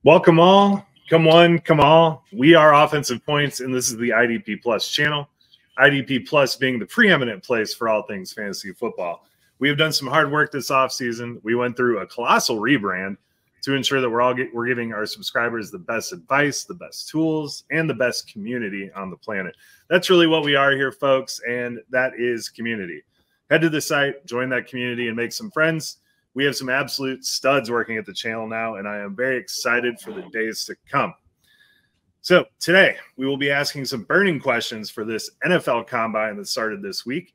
Welcome all. Come one, come all. We are Offensive Points, and this is the IDP Plus channel. IDP Plus being the preeminent place for all things fantasy football. We have done some hard work this offseason. We went through a colossal rebrand to ensure that we're giving our subscribers the best advice, the best tools, and the best community on the planet. That's really what we are here, folks, and that is community. Head to the site, join that community, and make some friends. We have some absolute studs working at the channel now, and I am very excited for the days to come. So today, we will be asking some burning questions for this NFL Combine that started this week.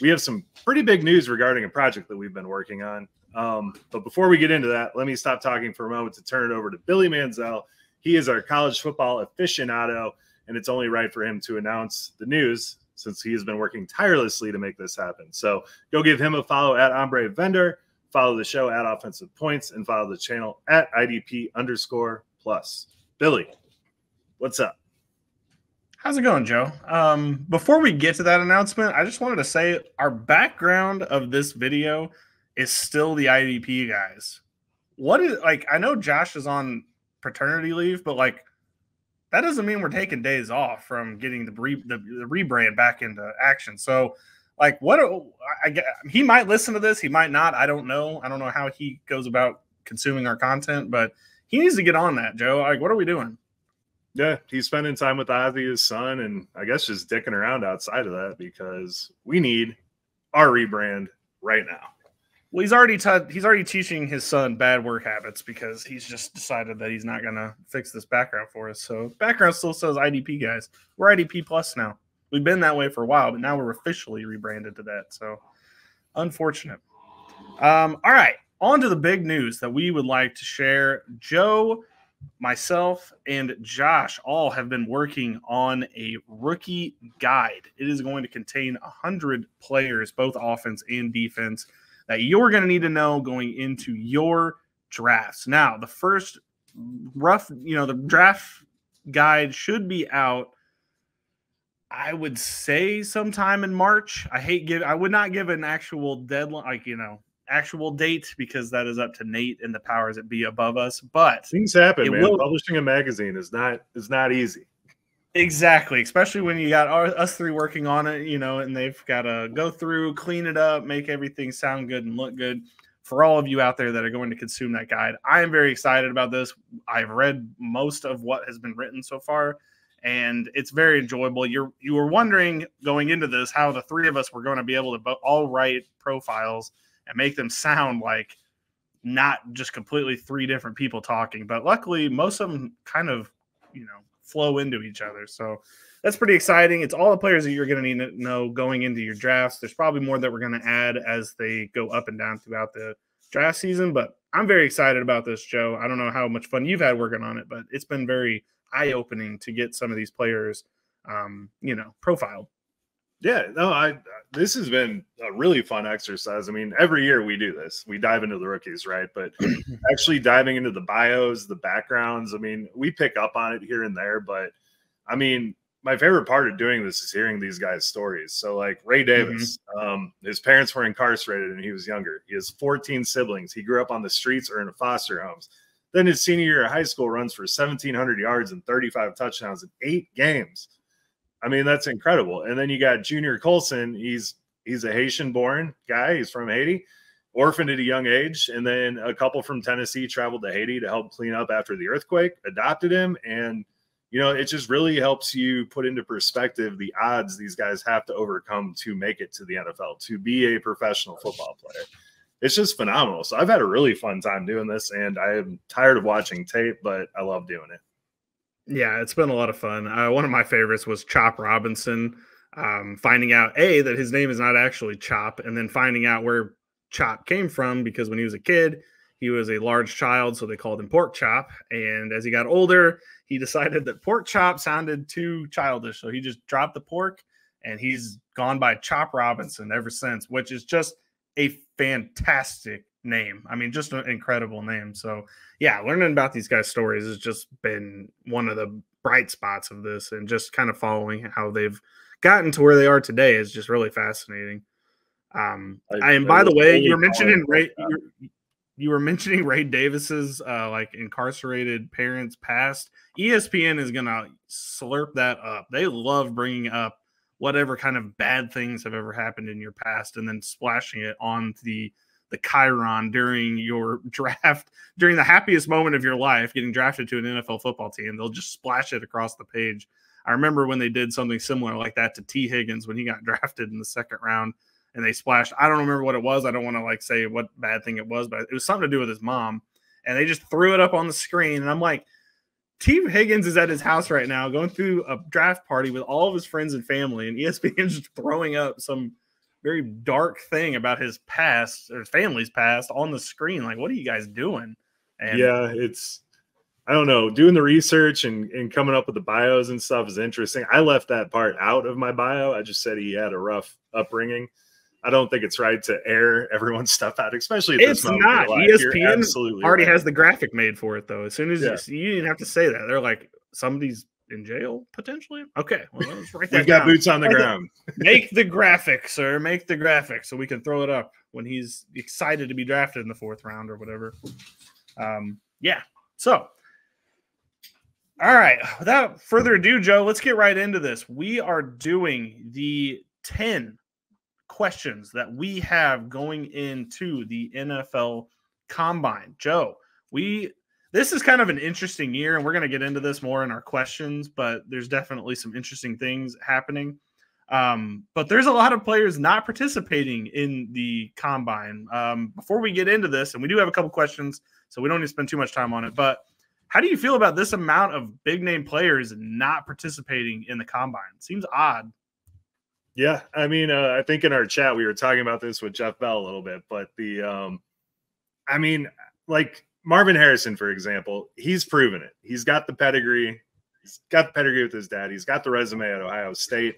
We have some pretty big news regarding a project that we've been working on. But before we get into that, let me stop talking for a moment to turn it over to Billy Manziel. He is our college football aficionado, and it's only right for him to announce the news since he has been working tirelessly to make this happen. So go give him a follow at Ombre Vendor. Follow the show at Offensive Points, and follow the channel at IDP_plus. Billy, what's up? How's it going, Joe? Before we get to that announcement, I just wanted to say our background of this video is still the IDP guys. What is, like, I know Josh is on paternity leave, but like that doesn't mean we're taking days off from getting the rebrand back into action. So like, he might listen to this, he might not. I don't know. I don't know how he goes about consuming our content, but he needs to get on that, Joe. Like, what are we doing? Yeah, he's spending time with Ozzy, his son, and I guess just dicking around outside of that because we need our rebrand right now. Well, he's already teaching his son bad work habits because he's just decided that he's not going to fix this background for us. So background still says IDP guys. We're IDP Plus now. We've been that way for a while, but now we're officially rebranded to that. So unfortunate. All right, on to the big news that we would like to share. Joe, myself, and Josh all have been working on a rookie guide. It is going to contain 100 players, both offense and defense, that you're going to need to know going into your drafts. Now, the first the draft guide should be out, I would say sometime in March. I would not give an actual deadline, actual date, because that is up to Nate and the powers that be above us. But things happen, man. Publishing a magazine is not easy. Exactly, especially when you got us three working on it, and they've got to go through, clean it up, make everything sound good and look good for all of you out there that are going to consume that guide. I am very excited about this. I've read most of what has been written so far, and it's very enjoyable. You were wondering going into this how the three of us were going to be able to all write profiles and make them sound like not just completely three different people talking, but luckily most of them kind of, flow into each other. So that's pretty exciting. It's all the players that you're going to need to know going into your drafts. There's probably more that we're going to add as they go up and down throughout the draft season, but I'm very excited about this, Joe. I don't know how much fun you've had working on it, but it's been very eye-opening to get some of these players, profiled. Yeah, no, this has been a really fun exercise. I mean, every year we do this. We dive into the rookies, right? But actually diving into the bios, the backgrounds, I mean, we pick up on it here and there. But, I mean, my favorite part of doing this is hearing these guys' stories. So, like Ray Davis, his parents were incarcerated when he was younger. He has 14 siblings. He grew up on the streets or in foster homes. Then his senior year of high school runs for 1,700 yards and 35 touchdowns in 8 games. I mean, that's incredible. And then you got Junior Colson. He's a Haitian-born guy. He's from Haiti, orphaned at a young age. And then a couple from Tennessee traveled to Haiti to help clean up after the earthquake, adopted him. And, it just really helps you put into perspective the odds these guys have to overcome to make it to the NFL, to be a professional football player. It's just phenomenal. So I've had a really fun time doing this, and I am tired of watching tape, but I love doing it. Yeah, it's been a lot of fun. One of my favorites was Chop Robinson, finding out, that his name is not actually Chop, and then finding out where Chop came from, because when he was a kid, he was a large child, so they called him Pork Chop. And as he got older, he decided that Pork Chop sounded too childish, so he just dropped the pork, and he's gone by Chop Robinson ever since, which is just a fantastic name. I mean, just an incredible name. So yeah, learning about these guys' stories has just been one of the bright spots of this, and just kind of following how they've gotten to where they are today is just really fascinating. And by the way, you were mentioning Ray. you were mentioning Ray Davis's like incarcerated parents past. ESPN is gonna slurp that up. They love bringing up whatever kind of bad things have ever happened in your past and then splashing it on the chyron during your draft, during the happiest moment of your life, getting drafted to an NFL football team. They'll just splash it across the page. I remember when they did something similar like that to T. Higgins when he got drafted in the second round, and they splashed. I don't remember what it was. I don't want to like say what bad thing it was, but it was something to do with his mom. And they just threw it up on the screen. And I'm like, T. Higgins is at his house right now going through a draft party with all of his friends and family, and ESPN's just throwing up some very dark thing about his past or his family's past on the screen. Like, what are you guys doing? And yeah, I don't know. Doing the research and coming up with the bios and stuff is interesting. I left that part out of my bio. I just said he had a rough upbringing. I don't think it's right to air everyone's stuff out, especially at this moment. It's not. ESPN already has the graphic made for it, though. As soon as you didn't have to say that. They're like, somebody's in jail, potentially? Okay, well, let's write that We've got down. boots on the ground. Make the graphic, sir. Make the graphic so we can throw it up when he's excited to be drafted in the 4th round or whatever. Yeah. So, all right. Without further ado, Joe, let's get right into this. We are doing the 10 questions that we have going into the NFL Combine. Joe, this is kind of an interesting year, and we're going to get into this more in our questions, but there's definitely some interesting things happening. But there's a lot of players not participating in the Combine. Before we get into this, and we do have a couple questions, so we don't need to spend too much time on it, but how do you feel about this amount of big-name players not participating in the Combine? It seems odd. Yeah, I mean, I think in our chat we were talking about this with Jeff Bell a little bit, but I mean, like Marvin Harrison, for example, he's proven it. He's got the pedigree. He's got the pedigree with his dad. He's got the resume at Ohio State.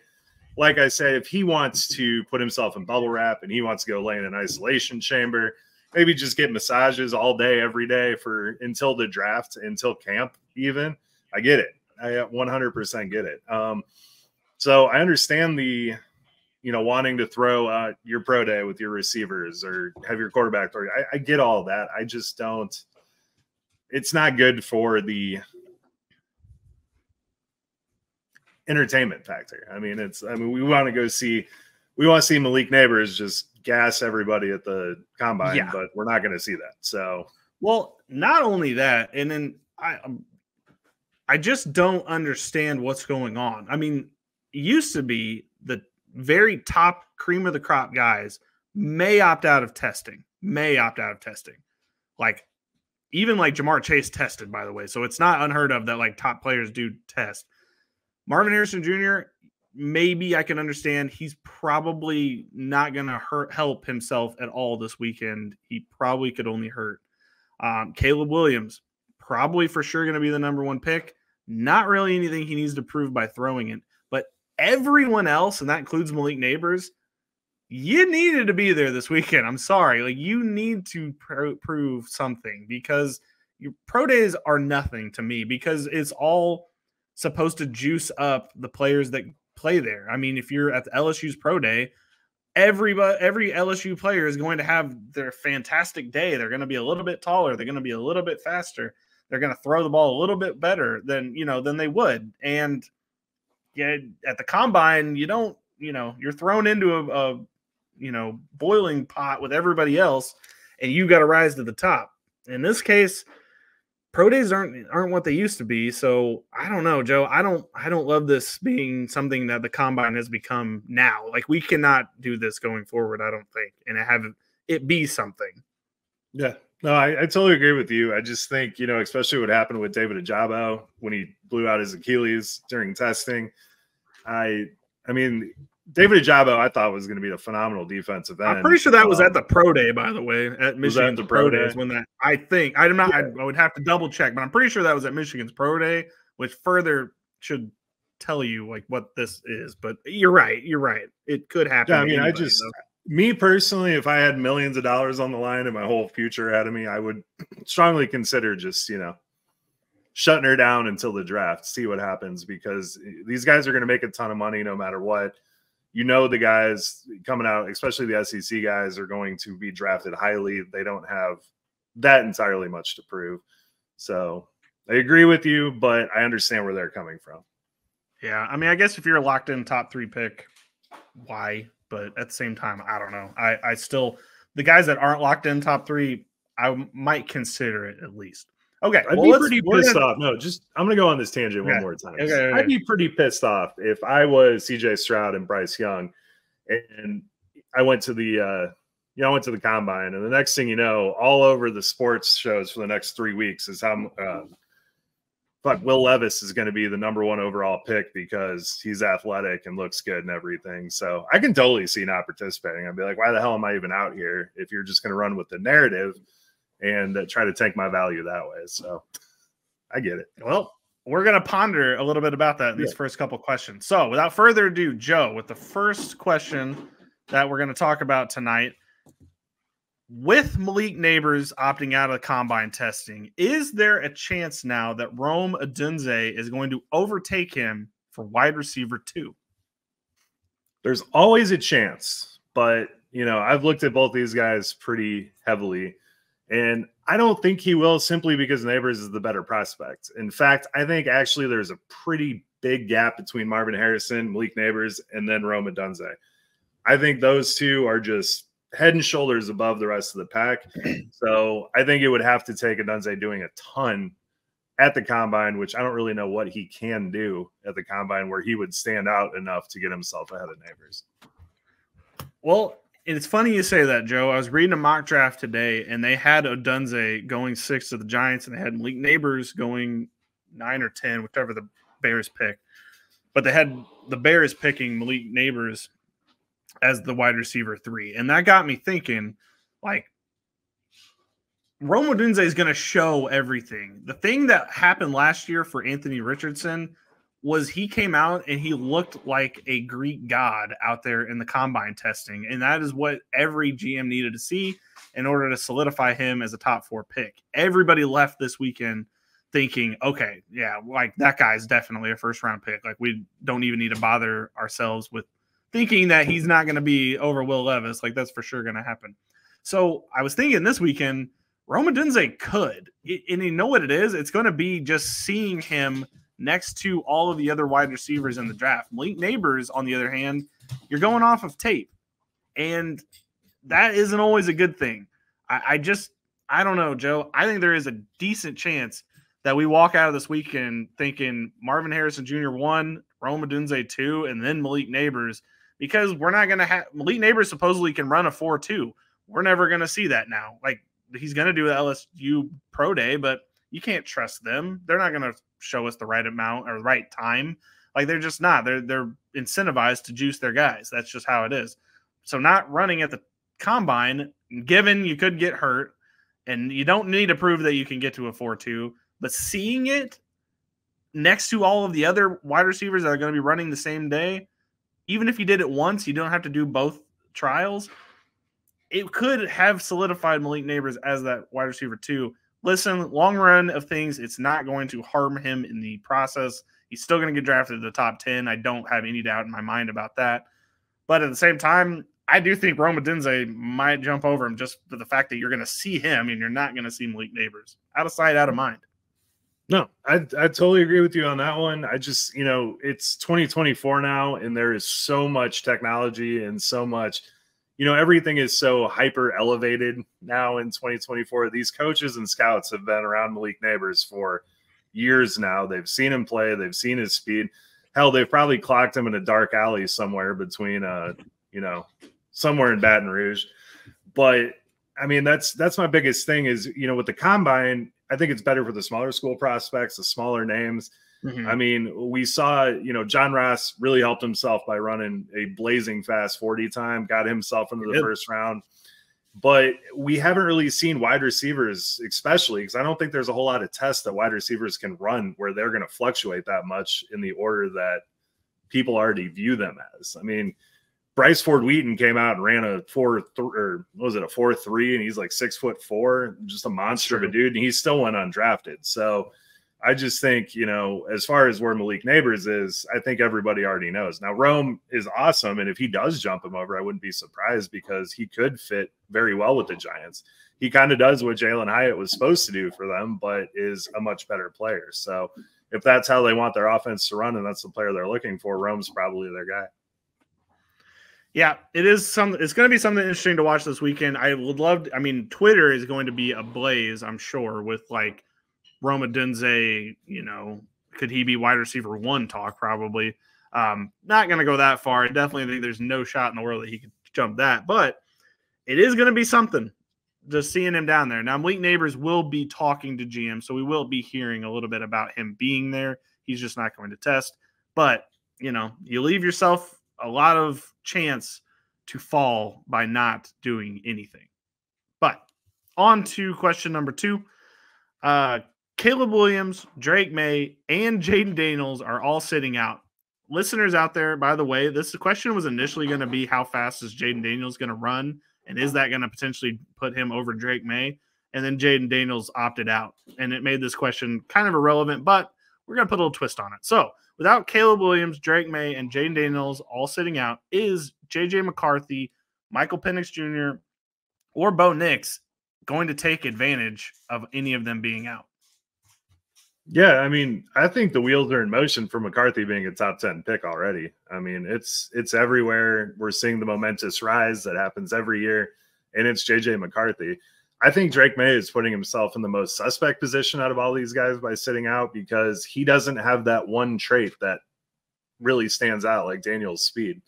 Like I said, if he wants to put himself in bubble wrap and he wants to go lay in an isolation chamber, maybe just get massages all day, every day until the draft, until camp even, I get it. I 100% get it. So I understand the, wanting to throw your pro day with your receivers or have your quarterback. I get all that. I just don't. It's not good for the entertainment factor. I mean, we want to see Malik Nabers just gas everybody at the Combine, but we're not going to see that. So, well, not only that, and then I just don't understand what's going on. I mean, it used to be the very top cream of the crop guys may opt out of testing. Like, even like Jamar Chase tested, by the way. So it's not unheard of that like top players do test. Marvin Harrison Jr., maybe I can understand. He's probably not going to help himself at all this weekend. He probably could only hurt. Caleb Williams, probably for sure going to be the number 1 pick. Not really anything he needs to prove by throwing it. But everyone else, and that includes Malik Nabers, you needed to be there this weekend. I'm sorry. Like, you need to prove something because your pro days are nothing to me because it's all supposed to juice up the players that play there. I mean, if you're at the LSU's pro day, every LSU player is going to have their fantastic day. They're going to be a little bit taller. They're going to be a little bit faster. They're going to throw the ball a little bit better than they would. And yeah, at the Combine, you're thrown into a boiling pot with everybody else, and you got to rise to the top. In this case, pro days aren't what they used to be. So I don't know, Joe. I don't love this being something that the Combine has become now. Like, we cannot do this going forward, I don't think, and have it be something. Yeah. No, I totally agree with you. I just think, especially what happened with David Ajabo when he blew out his Achilles during testing. I mean, David Ajabo, I thought was going to be a phenomenal defensive end. I'm pretty sure that was at the pro day, by the way, at Michigan's pro day. When that, I think, I would have to double check, but I'm pretty sure that was at Michigan's pro day, which further should tell you like what this is. But you're right. It could happen. Yeah, I mean, me personally, if I had millions of dollars on the line and my whole future ahead of me, I would strongly consider just, shutting her down until the draft, see what happens, because these guys are going to make a ton of money no matter what. The guys coming out, especially the SEC guys, are going to be drafted highly. They don't have that entirely much to prove. So I agree with you, but I understand where they're coming from. Yeah, I mean, I guess if you're a locked in top 3 pick, why? But at the same time, I don't know. I still, the guys that aren't locked in top 3, I might consider it at least. Okay, I'd be pretty pissed off. No, I'm gonna go on this tangent one more time. Okay. I'd be pretty pissed off if I was CJ Stroud and Bryce Young, and I went to the I went to the combine, and the next thing you know, all over the sports shows for the next 3 weeks is how Will Levis is going to be the #1 overall pick because he's athletic and looks good and everything. So I can totally see not participating. I'd be like, why the hell am I even out here if you're just going to run with the narrative and try to tank my value that way? So I get it. Well, we're going to ponder a little bit about that in these first couple questions. So without further ado, Joe, with the first question that we're going to talk about tonight, with Malik Nabers opting out of the combine testing, is there a chance now that Rome Odunze is going to overtake him for wide receiver 2? There's always a chance, but I've looked at both these guys pretty heavily, and I don't think he will, simply because Nabers is the better prospect. In fact, I think actually there's a pretty big gap between Marvin Harrison, Malik Nabers, and then Rome Odunze. I think those two are just head and shoulders above the rest of the pack. So I think it would have to take Odunze doing a ton at the combine, which I don't really know what he can do at the combine where he would stand out enough to get himself ahead of Nabers. Well, it's funny you say that, Joe. I was reading a mock draft today, and they had Odunze going 6 to the Giants, and they had Malik Nabers going 9 or 10, whichever the Bears pick. But they had the Bears picking Malik Nabers as the wide receiver 3. And that got me thinking, like, Rome Odunze is going to show everything. The thing that happened last year for Anthony Richardson was he came out and he looked like a Greek god out there in the combine testing. And that is what every GM needed to see in order to solidify him as a top 4 pick. Everybody left this weekend thinking, okay, yeah, like that guy's definitely a first-round pick. Like, we don't even need to bother ourselves with thinking that he's not going to be over Will Levis. Like, that's for sure going to happen. So I was thinking this weekend, Rome Odunze could. And you know what it is? It's going to be just seeing him next to all of the other wide receivers in the draft. Malik Nabers, on the other hand, you're going off of tape. And that isn't always a good thing. I don't know, Joe. I think there is a decent chance that we walk out of this weekend thinking Marvin Harrison Jr. 1, Rome Odunze 2, and then Malik Nabers, because we're not going to have – Malik Nabers supposedly can run a 4.2. We're never going to see that now. Like, he's going to do the LSU Pro Day, but you can't trust them. They're not going to show us the right amount or right time. Like, they're just not. They're incentivized to juice their guys. That's just how it is. So not running at the combine, given you could get hurt, and you don't need to prove that you can get to a 4.2, but seeing it next to all of the other wide receivers that are going to be running the same day, even if you did it once, you don't have to do both trials. It could have solidified Malik Nabers as that wide receiver 2. Listen, long run of things, it's not going to harm him in the process. He's still going to get drafted to the top 10. I don't have any doubt in my mind about that. But at the same time, I do think Rome Odunze might jump over him just for the fact that you're going to see him and you're not going to see Malik Nabers. Out of sight, out of mind. No, I totally agree with you on that one. I just, it's 2024 now, and there is so much technology and so much, everything is so hyper elevated now in 2024. These coaches and scouts have been around Malik Nabers for years now. They've seen him play. They've seen his speed. Hell, they've probably clocked him in a dark alley somewhere between, somewhere in Baton Rouge. But I mean, that's my biggest thing is, with the combine, I think it's better for the smaller school prospects, the smaller names. Mm-hmm. I mean, we saw, John Ross really helped himself by running a blazing fast 40 time, got himself into the first round. But we haven't really seen wide receivers, especially because I don't think there's a whole lot of tests that wide receivers can run where they're going to fluctuate that much in the order that people already view them as. I mean, Bryce Ford Wheaton came out and ran a 4.3, and he's like 6'4", just a monster of a dude, and he still went undrafted. So I just think, you know, as far as where Malik Nabers is, I think everybody already knows. Now, Rome is awesome, and if he does jump him over, I wouldn't be surprised because he could fit very well with the Giants. He kind of does what Jalen Hyatt was supposed to do for them, but is a much better player. So if that's how they want their offense to run and that's the player they're looking for, Rome's probably their guy. Yeah, it's going to be something interesting to watch this weekend. I would love to, I mean, Twitter is going to be ablaze, I'm sure, with like Rome Odunze, you know, could he be wide receiver 1 talk? Probably. Not going to go that far. I definitely think there's no shot in the world that he could jump that, but it is going to be something just seeing him down there. Now, Malik Nabers will be talking to GM, so we will be hearing a little bit about him being there. He's just not going to test, but you know, you leave yourself a lot of chance to fall by not doing anything. But on to question number 2. Caleb Williams, Drake May, and Jaden Daniels are all sitting out. Listeners out there, by the way, this question was initially going to be how fast is Jaden Daniels going to run, and is that going to potentially put him over Drake May? And then Jaden Daniels opted out, and it made this question kind of irrelevant, but we're going to put a little twist on it. So without Caleb Williams, Drake May, and Jaden Daniels all sitting out, is JJ McCarthy, Michael Penix Jr., or Bo Nix going to take advantage of any of them being out? Yeah, I mean, I think the wheels are in motion for McCarthy being a top 10 pick already. I mean, it's everywhere. We're seeing the momentous rise that happens every year, and it's JJ McCarthy. I think Drake May is putting himself in the most suspect position out of all these guys by sitting out because he doesn't have that one trait that really stands out like Daniel's speed.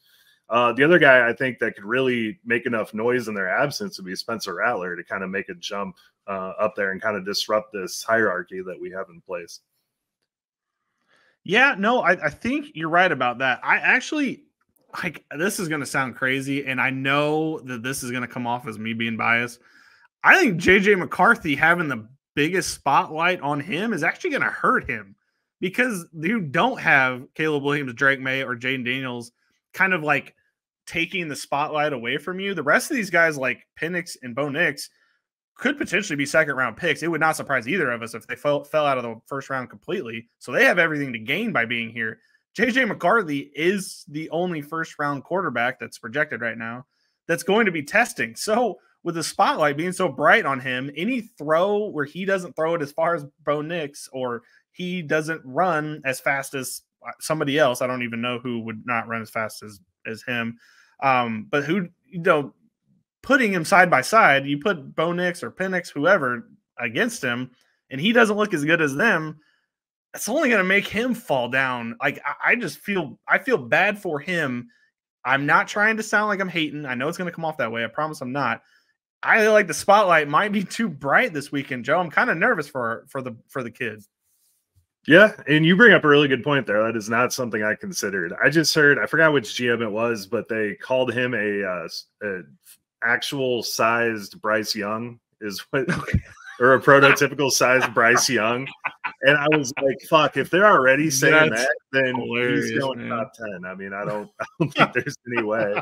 The other guy I think that could really make enough noise in their absence would be Spencer Rattler to kind of make a jump up there and kind of disrupt this hierarchy that we have in place. Yeah, no, I think you're right about that. I actually, like, this is going to sound crazy, and I know that this is going to come off as me being biased. I think JJ McCarthy having the biggest spotlight on him is actually going to hurt him because you don't have Caleb Williams, Drake May, or Jaden Daniels kind of like taking the spotlight away from you. The rest of these guys like Penix and Bo Nix could potentially be second-round picks. It would not surprise either of us if they fell out of the first round completely. So they have everything to gain by being here. JJ McCarthy is the only first-round quarterback that's projected right now that's going to be testing. So with the spotlight being so bright on him, any throw where he doesn't throw it as far as Bo Nix or he doesn't run as fast as somebody else, I don't even know who would not run as fast as him, but who, you know, putting him side by side, you put Bo Nix or Penix, whoever, against him, and he doesn't look as good as them, it's only going to make him fall down. Like, I feel bad for him. I'm not trying to sound like I'm hating. I know it's going to come off that way. I promise I'm not. I like the spotlight might be too bright this weekend, Joe. I'm kind of nervous for the kid. Yeah, and you bring up a really good point there. That is not something I considered. I just heard, I forgot which GM it was, but they called him a actual sized Bryce Young is what, or a prototypical sized Bryce Young. And I was like, fuck, if they're already saying that, then he's going top 10. I mean, I don't think there's any way.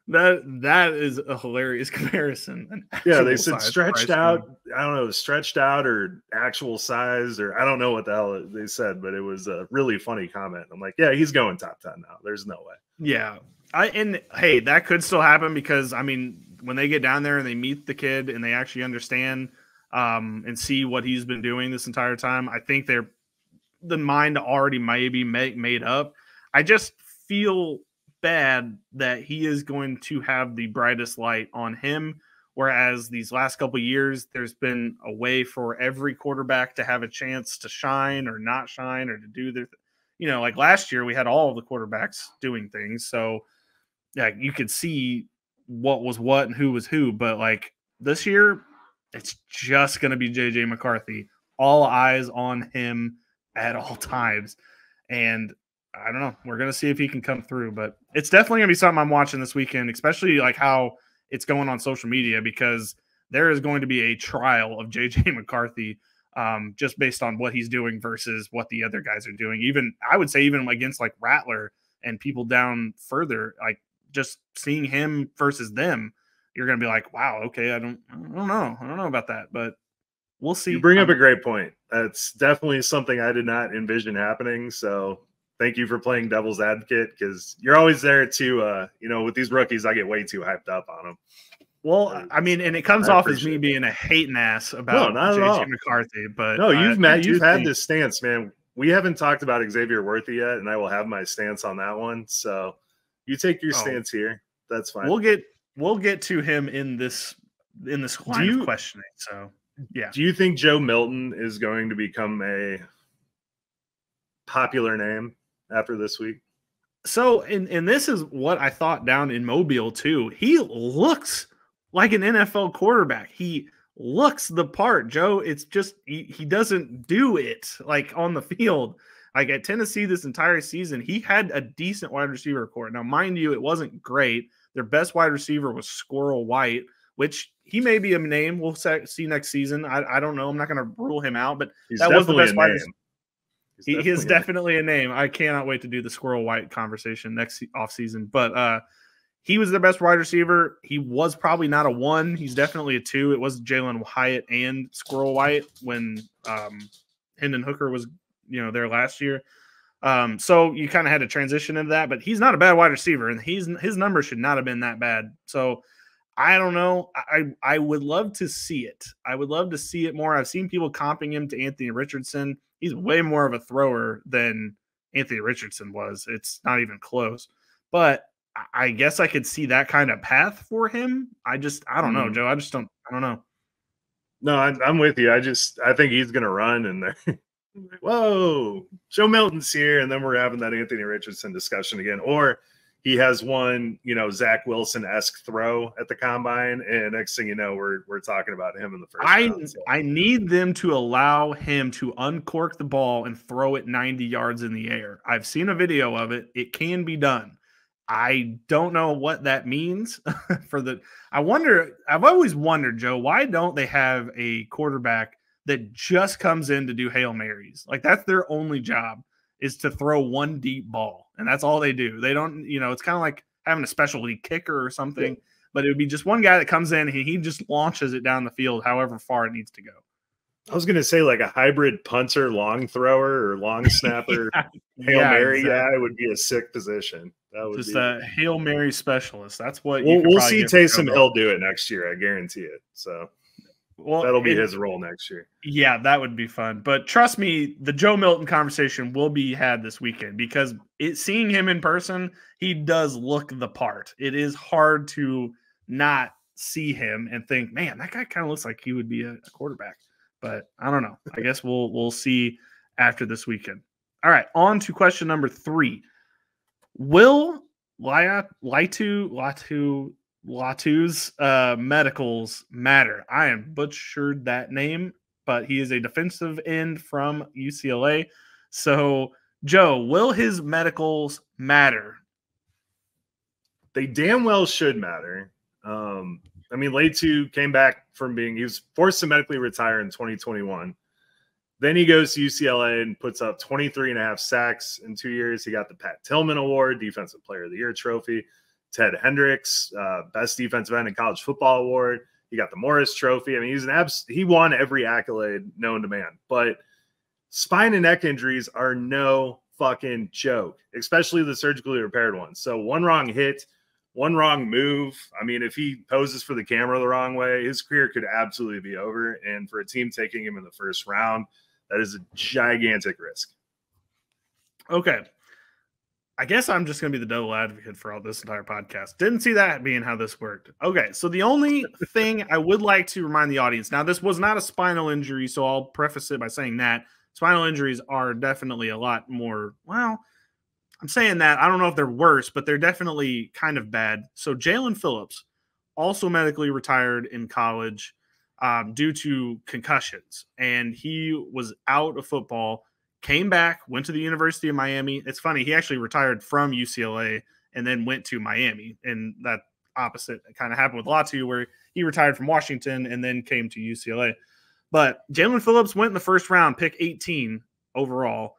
That is a hilarious comparison. Yeah, they said stretched out. I don't know, stretched out or actual size, or I don't know what the hell they said, but it was a really funny comment. I'm like, yeah, he's going top 10 now. There's no way. Yeah. And hey, that could still happen because, I mean, when they get down there and they meet the kid and they actually understand and see what he's been doing this entire time, I think the mind already maybe made up. I just feel bad that he is going to have the brightest light on him, whereas these last couple of years there's been a way for every quarterback to have a chance to shine or not shine or to do their like last year we had all of the quarterbacks doing things, so yeah, you could see what was what and who was who, but like this year it's just going to be JJ McCarthy, all eyes on him at all times. And I don't know. We're going to see if he can come through, but it's definitely going to be something I'm watching this weekend, especially like how it's going on social media, because there is going to be a trial of JJ McCarthy just based on what he's doing versus what the other guys are doing. Even I would say even against like Rattler and people down further, like just seeing him versus them, you're going to be like, wow, okay, I don't know about that, but we'll see. You bring up a great point. That's definitely something I did not envision happening. So thank you for playing devil's advocate, because you're always there to, with these rookies, I get way too hyped up on them. Well, I mean, and it comes off as me being a hating ass about JJ McCarthy, but no, you've had this stance, man. We haven't talked about Xavier Worthy yet, and I will have my stance on that one. So you take your stance here. That's fine. We'll get to him in this line of questioning. So yeah. Do you think Joe Milton is going to become a popular name after this week? So, and this is what I thought down in Mobile too. He looks like an NFL quarterback. He looks the part, Joe. It's just he doesn't do it like on the field. Like at Tennessee this entire season, he had a decent wide receiver core. Now, mind you, it wasn't great. Their best wide receiver was Squirrel White, which he may be a name we'll see next season. I don't know. I'm not going to rule him out, but that was the best wide receiver. He is definitely a name. I cannot wait to do the Squirrel White conversation next offseason. But he was the best wide receiver. He was probably not a 1. He's definitely a 2. It was Jalen Hyatt and Squirrel White when Hendon Hooker was there last year. So you kind of had to transition into that. But he's not a bad wide receiver, and his numbers should not have been that bad. So I don't know. I would love to see it. I would love to see it more. I've seen people comping him to Anthony Richardson. He's way more of a thrower than Anthony Richardson was. It's not even close. But I guess I could see that kind of path for him. I don't know, Joe. I don't know. No, I'm with you. I think he's going to run, and they're whoa, Joe Milton's here. And then we're having that Anthony Richardson discussion again. Or he has one, Zach Wilson-esque throw at the combine, and next thing you know, we're talking about him in the first round. So. I need them to allow him to uncork the ball and throw it 90 yards in the air. I've seen a video of it. It can be done. I don't know what that means I've always wondered, Joe, why don't they have a quarterback that just comes in to do Hail Marys? Like, that's their only job, is to throw one deep ball. And that's all they do. They don't, it's kind of like having a specialty kicker or something, but it would be just one guy that comes in and he just launches it down the field however far it needs to go. I was going to say like a hybrid punter, long thrower, or long snapper. Hail Mary guy would be a sick position. That would just a Hail Mary specialist. That's what we'll see. Taysom Hill do it next year. I guarantee it. So that'll be his role next year. Yeah, that would be fun. But trust me, the Joe Milton conversation will be had this weekend, because seeing him in person, he does look the part. It is hard to not see him and think, man, that guy kind of looks like he would be a quarterback. But I don't know. I guess we'll see after this weekend. All right, on to question number 3. Will Latu's medicals matter? I am butchered that name, but he is a defensive end from UCLA. So, Joe, will his medicals matter? They damn well should matter. I mean, Latu came back from he was forced to medically retire in 2021. Then he goes to UCLA and puts up 23.5 sacks in 2 years. He got the Pat Tillman Award, Defensive Player of the Year trophy. Ted Hendricks, Best Defensive End in College Football Award. He got the Morris Trophy. I mean, he won every accolade known to man. But spine and neck injuries are no fucking joke, especially the surgically repaired ones. So one wrong hit, one wrong move. I mean, if he poses for the camera the wrong way, his career could absolutely be over. And for a team taking him in the first round, that is a gigantic risk. Okay. I guess I'm just going to be the devil advocate for all this entire podcast. Didn't see that being how this worked. Okay, so the only thing I would like to remind the audience, now this was not a spinal injury, so I'll preface it by saying that spinal injuries are definitely a lot more, well, I'm saying that, I don't know if they're worse, but they're definitely kind of bad. So Jalen Phillips also medically retired in college due to concussions, and he was out of football. Came back, went to the University of Miami. It's funny, he actually retired from UCLA and then went to Miami. And that opposite kind of happened with Latu, where he retired from Washington and then came to UCLA. But Jalen Phillips went in the first round, pick 18 overall,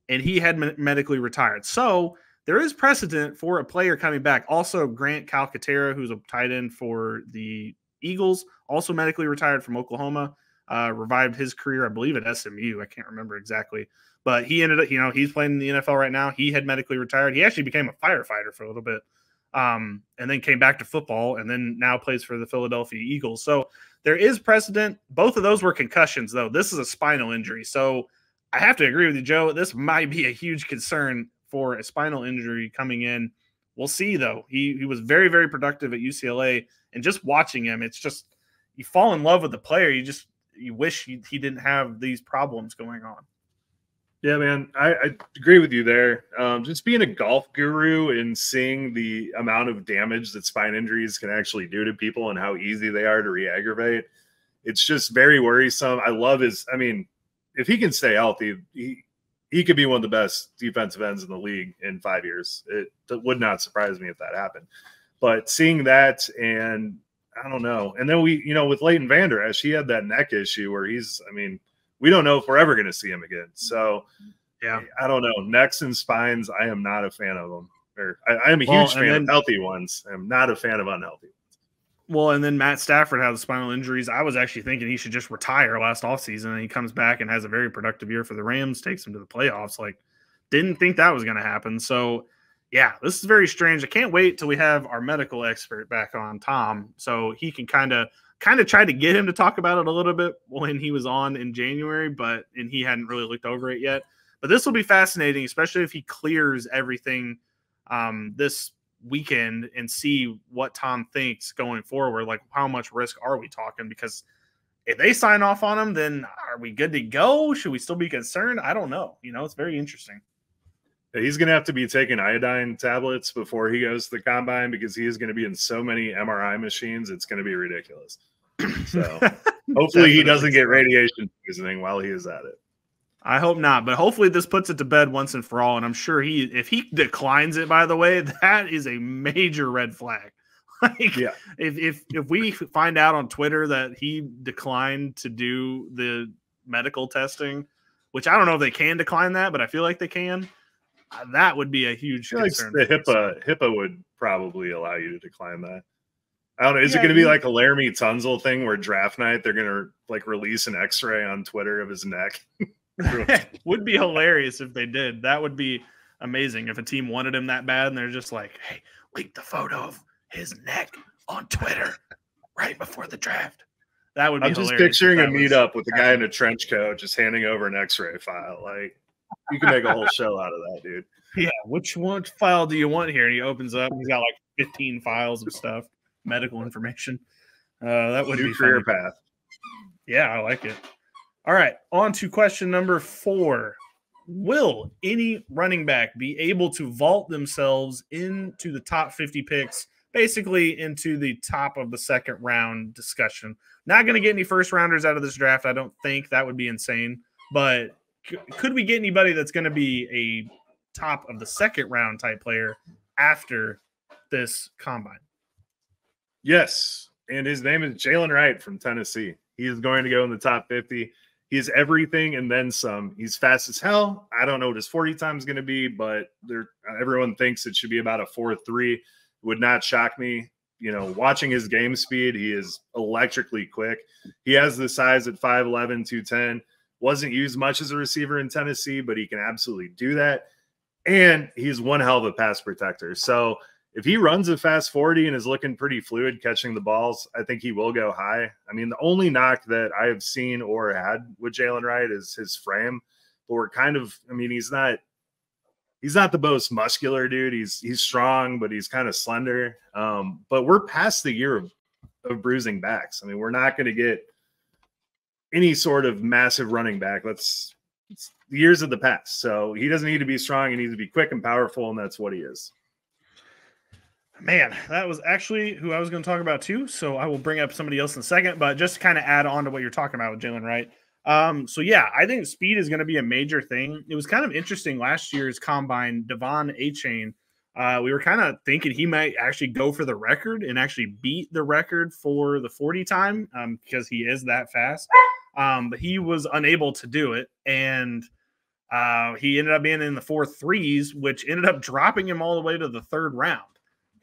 and he had medically retired. So there is precedent for a player coming back. Also, Grant Calcaterra, who's a tight end for the Eagles, also medically retired from Oklahoma. revived his career, I believe, at SMU. I can't remember exactly. But he ended up, he's playing in the NFL right now. He had medically retired. He actually became a firefighter for a little bit, and then came back to football, and then now plays for the Philadelphia Eagles. So there is precedent. Both of those were concussions, though. This is a spinal injury. So I have to agree with you, Joe. This might be a huge concern for a spinal injury coming in. We'll see, though. He was very, very productive at UCLA, and just watching him, it's just you fall in love with the player. You wish he didn't have these problems going on. Yeah, man, I agree with you there. Just being a golf guru and seeing the amount of damage that spine injuries can actually do to people and how easy they are to re-aggravate, it's just very worrisome. I love if he can stay healthy, he could be one of the best defensive ends in the league in 5 years. It would not surprise me if that happened. But seeing that, and I don't know. And then with Leighton Vander Esch, he had that neck issue where we don't know if we're ever going to see him again. So, yeah, I don't know. Necks and spines, I am not a fan of them. I am a huge fan of healthy ones. I'm not a fan of unhealthy ones. Well, and then Matt Stafford had the spinal injuries. I was actually thinking he should just retire last offseason, and he comes back and has a very productive year for the Rams, takes them to the playoffs. Didn't think that was going to happen. So, yeah, this is very strange. I can't wait till we have our medical expert back on, Tom, so he can kind of tried to get him to talk about it a little bit when he was on in January, and he hadn't really looked over it yet. But this will be fascinating, especially if he clears everything this weekend and see what Tom thinks going forward. Like, how much risk are we talking? Because if they sign off on him, then are we good to go? Should we still be concerned? I don't know. It's very interesting. He's going to have to be taking iodine tablets before he goes to the combine because he is going to be in so many MRI machines. It's going to be ridiculous. So hopefully he doesn't get radiation poisoning while he is at it. I hope not, but hopefully this puts it to bed once and for all. And I'm sure if he declines it, by the way, that is a major red flag. If we find out on Twitter that he declined to do the medical testing, which I don't know if they can decline that, but I feel like they can. That would be a huge concern. The HIPAA would probably allow you to decline that. I don't know. Is it going to be like a Laramie Tunzel thing where draft night they're going to release an X-ray on Twitter of his neck? Would be hilarious if they did. That would be amazing if a team wanted him that bad and they're just like, hey, leak the photo of his neck on Twitter right before the draft. That would be hilarious. I'm just picturing a meetup with a guy in a trench coat just handing over an X-ray file. You can make a whole show out of that, dude. Yeah, which file do you want here? And he opens up. He's got 15 files of stuff, medical information. That would be career path. Yeah, I like it. All right, on to question number 4. Will any running back be able to vault themselves into the top 50 picks, basically into the top of the second round discussion? Not going to get any first rounders out of this draft, I don't think. That would be insane. But could we get anybody that's going to be a top of the second round type player after this combine? Yes, and his name is Jalen Wright from Tennessee. He is going to go in the top 50. He is everything and then some. He's fast as hell. I don't know what his 40 time is going to be, but everyone thinks it should be about a 4.3. Would not shock me. Watching his game speed, he is electrically quick. He has the size at 5'11", 210. Wasn't used much as a receiver in Tennessee, but he can absolutely do that. And he's one hell of a pass protector. So if he runs a fast 40 and is looking pretty fluid catching the balls, I think he will go high. The only knock that I have seen or had with Jalen Wright is his frame. But we're he's not the most muscular dude. He's strong, but he's kind of slender. But we're past the year of bruising backs. We're not going to get any sort of massive running back. It's the years of the past. So he doesn't need to be strong. He needs to be quick and powerful, and that's what he is. Man, that was actually who I was going to talk about too. So I will bring up somebody else in a second, but just to kind of add on to what you're talking about with Jalen Wright. So yeah, I think speed is going to be a major thing. It was kind of interesting last year's combine, Devon Achane. We were kind of thinking he might actually go for the record and actually beat the record for the 40 time because he is that fast. But he was unable to do it. And he ended up being in the 4.3s, which ended up dropping him all the way to the third round.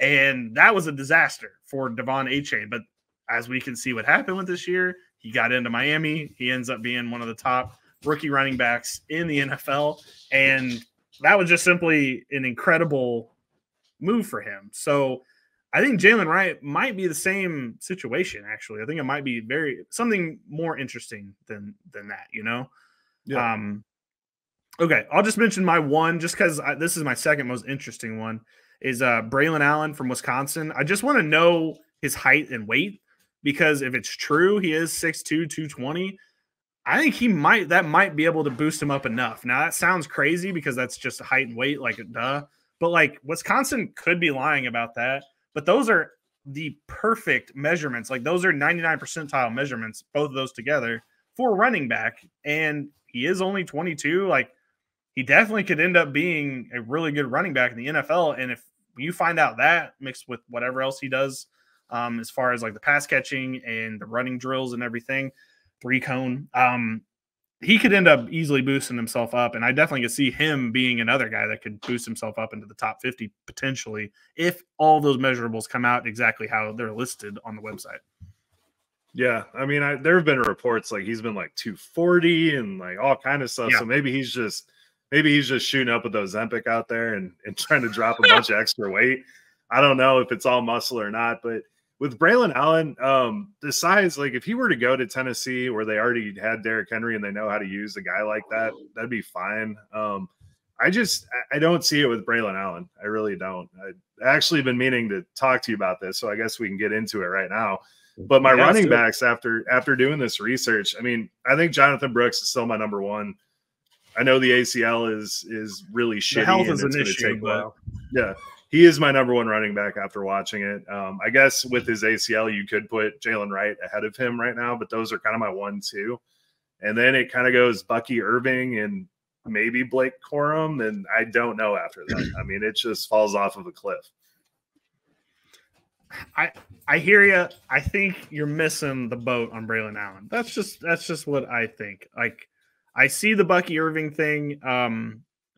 And that was a disaster for Devon Achane. But as we can see what happened with this year, He got into Miami. He ends up being one of the top rookie running backs in the NFL. And that was just simply an incredible move for him. So I think Jalen Wright might be the same situation, actually. I think it might be something more interesting than that, you know? Yeah. Okay, I'll just mention my one, just because this is my second most interesting one, is Braylon Allen from Wisconsin. I just want to know his height and weight, because if it's true, he is 6'2", 220, I think that might be able to boost him up enough. Now, that sounds crazy because that's just height and weight, like, duh. But, like, Wisconsin could be lying about that. But those are the perfect measurements. Like, those are 99 percentile measurements, both of those together, for running back. And he is only 22. Like, he definitely could end up being a really good running back in the NFL. And if you find out that mixed with whatever else he does, as far as like the pass catching and the running drills and everything, 3-cone, he could end up easily boosting himself up. And I definitely could see him being another guy that could boost himself up into the top 50 potentially, if all those measurables come out exactly how they're listed on the website. Yeah, I mean, there have been reports like he's been like 240 and like all kind of stuff. Yeah. So maybe he's just shooting up with those Ozempic out there and trying to drop a bunch of extra weight. I don't know if it's all muscle or not, but with Braylon Allen, the size, like if he were to go to Tennessee where they already had Derrick Henry and they know how to use a guy like that, that'd be fine. I don't see it with Braylon Allen. I really don't. I actually been meaning to talk to you about this, so I guess we can get into it right now. But my running backs, after doing this research, I mean, I think Jonathan Brooks is still my number one. I know the ACL is really shitty. The health is an issue, but yeah, he is my number one running back after watching it. I guess with his ACL, you could put Jalen Wright ahead of him right now, but those are kind of my 1-2. And then it kind of goes Bucky Irving and maybe Blake Corum, and I don't know after that. I mean, it just falls off of a cliff. I hear you. I think you're missing the boat on Braylon Allen. That's just what I think. Like, I see the Bucky Irving thing,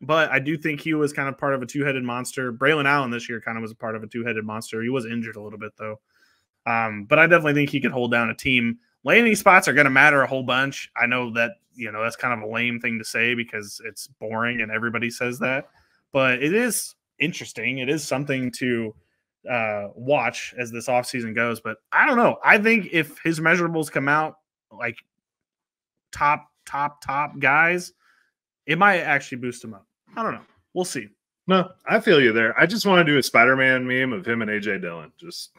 but I do think he was kind of part of a two-headed monster. Braylon Allen this year kind of was a part of a two-headed monster. He was injured a little bit, though. But I definitely think he could hold down a team. Landing spots are going to matter a whole bunch. I know that, that's kind of a lame thing to say because it's boring and everybody says that. But it is interesting. It is something to watch as this offseason goes. But I don't know. I think if his measurables come out like top guys, it might actually boost him up. I don't know. We'll see. No, I feel you there. I just want to do a Spider-Man meme of him and AJ Dillon. Just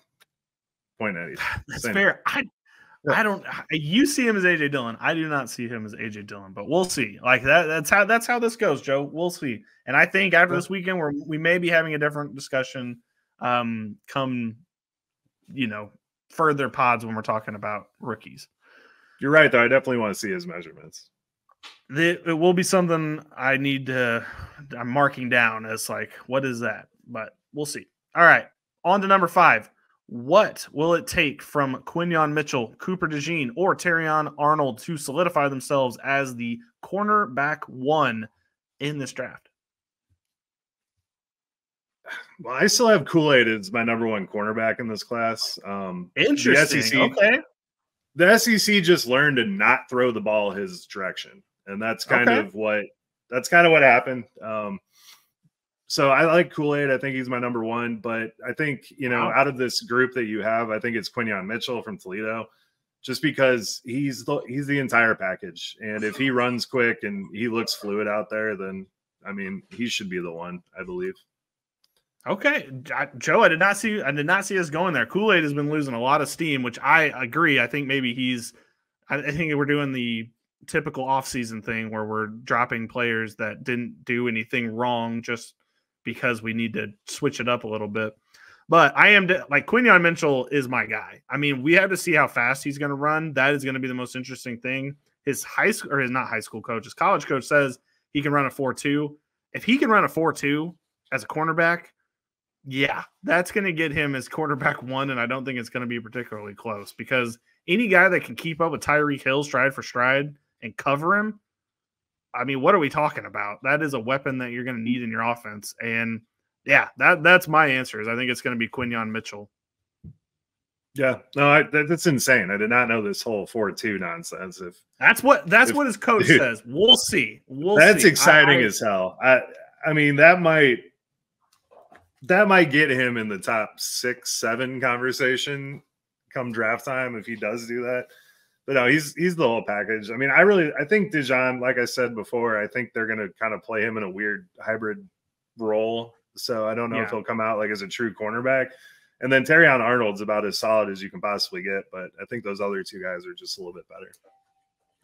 point at you. That's fair. I don't. You see him as AJ Dillon. I do not see him as AJ Dillon, but we'll see. Like that's how this goes, Joe. We'll see. And I think after this weekend, we may be having a different discussion. Come, further pods when we're talking about rookies. You're right, though. I definitely want to see his measurements. It will be something I'm marking down as like, what is that? But we'll see. All right, on to number 5. What will it take from Quinyon Mitchell, Cooper Dejean, or Terrion Arnold to solidify themselves as the cornerback 1 in this draft? Well, I still have Kool-Aid as my number 1 cornerback in this class. Interesting. The SEC, okay. The SEC just learned to not throw the ball his direction, and that's kind of what happened. So I like Kool-Aid. I think he's my number 1, but I think, out of this group that you have, I think it's Quinyon Mitchell from Toledo, just because he's the entire package. And if he runs quick and he looks fluid out there, then, I mean, he should be the one, I believe. Okay, Joe, I did not see us going there. Kool-Aid has been losing a lot of steam, which I agree. I think maybe I think we're doing the typical offseason thing where we're dropping players that didn't do anything wrong just because we need to switch it up a little bit. But I am like Quinyon Mitchell is my guy. I mean, we have to see how fast he's going to run. That is going to be the most interesting thing. His college coach says he can run a 4.2. If he can run a 4.2 as a cornerback, yeah, that's going to get him as quarterback 1, and I don't think it's going to be particularly close because any guy that can keep up with Tyreek Hill stride for stride and cover him, I mean, what are we talking about? That is a weapon that you're going to need in your offense. And, yeah, that's my answer. I think it's going to be Quinyon Mitchell. Yeah, no, that's insane. I did not know this whole 4-2 nonsense. That's what his coach says. We'll see. That's exciting as hell. I mean, that might get him in the top 6-7 conversation come draft time if he does do that. But no, he's the whole package. I mean, I think Dejean, like I said before, I think they're going to kind of play him in a weird hybrid role. So I don't know if he'll come out like as a true cornerback. And then Terrion Arnold's about as solid as you can possibly get, but I think those other two guys are just a little bit better.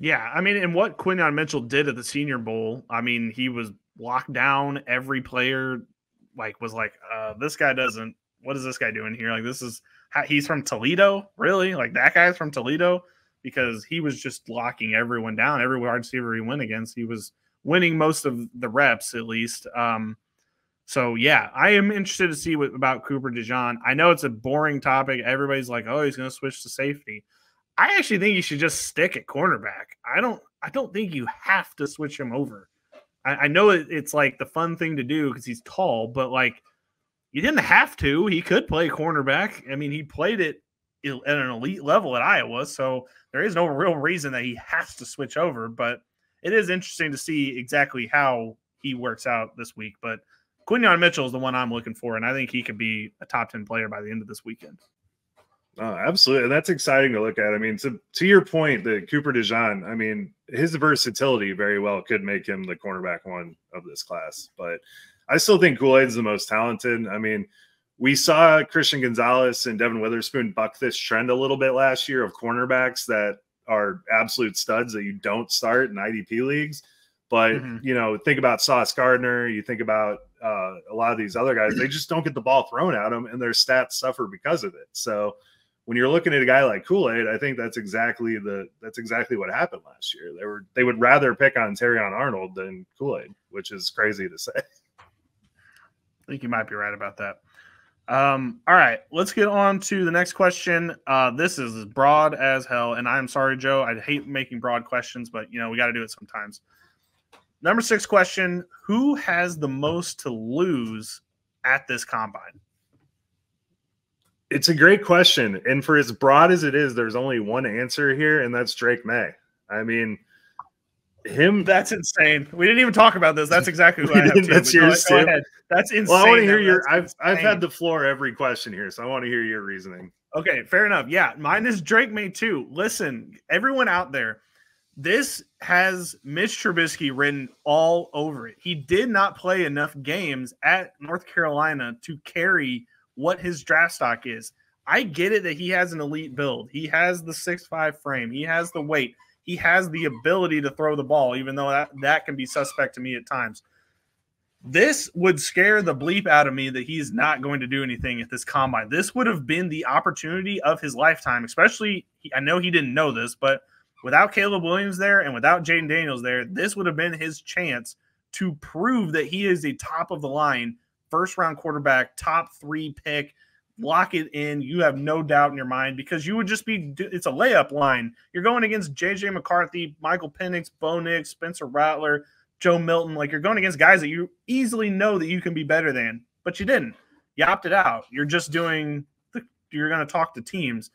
Yeah, I mean, and what Quinyon Mitchell did at the Senior Bowl, I mean, he was locked down. Every player was like, this guy doesn't. What is this guy doing here? Like, he's from Toledo, really? Like that guy's from Toledo, because he was just locking everyone down. Every wide receiver he went against, he was winning most of the reps at least. So, yeah, I am interested to see about Cooper Dejean. I know it's a boring topic. Everybody's like, oh, he's going to switch to safety. I actually think he should just stick at cornerback. I don't think you have to switch him over. I know it's like the fun thing to do because he's tall, but like you didn't have to. He could play cornerback. I mean, he played it at an elite level at Iowa, so there is no real reason that he has to switch over. But it is interesting to see exactly how he works out this week. But Quinyon Mitchell is the one I'm looking for, and I think he could be a top 10 player by the end of this weekend. Oh, absolutely. And that's exciting to look at. I mean, to your point, the Cooper Dejean, I mean, his versatility very well could make him the cornerback one of this class. But I still think Kool-Aid's the most talented. I mean, we saw Christian Gonzalez and Devin Witherspoon buck this trend a little bit last year of cornerbacks that are absolute studs that you don't start in IDP leagues. But, you know, think about Sauce Gardner. You think about a lot of these other guys. They just don't get the ball thrown at them, and their stats suffer because of it. So when you're looking at a guy like Kool-Aid, I think that's exactly what happened last year. They would rather pick on Terrion Arnold than Kool-Aid, which is crazy to say. I think you might be right about that. All right, let's get on to the next question. This is broad as hell, and I'm sorry, Joe. I hate making broad questions, but you know we got to do it sometimes. Number 6 question: who has the most to lose at this combine? It's a great question, and for as broad as it is, there's only one answer here, and that's Drake May. I mean, him. That's insane. We didn't even talk about this. That's exactly who I have. That's yours too. That's insane. Well, I want to hear your. I've had the floor every question here, so I want to hear your reasoning. Okay, fair enough. Yeah, mine is Drake May too. Listen, everyone out there, this has Mitch Trubisky written all over it. He did not play enough games at North Carolina to carry what his draft stock is. I get it that he has an elite build. He has the 6'5" frame. He has the weight. He has the ability to throw the ball, even though that can be suspect to me at times. This would scare the bleep out of me that he's not going to do anything at this combine. This would have been the opportunity of his lifetime, especially, I know he didn't know this, but without Caleb Williams there and without Jaden Daniels there, this would have been his chance to prove that he is a top-of-the-line, first-round quarterback, top 3 pick. Lock it in. You have no doubt in your mind because you would just be – it's a layup line. You're going against JJ McCarthy, Michael Penix, Bo Nix, Spencer Rattler, Joe Milton. Like, you're going against guys that you easily know that you can be better than, but you didn't. You opted out. You're just doing – you're going to talk to teams.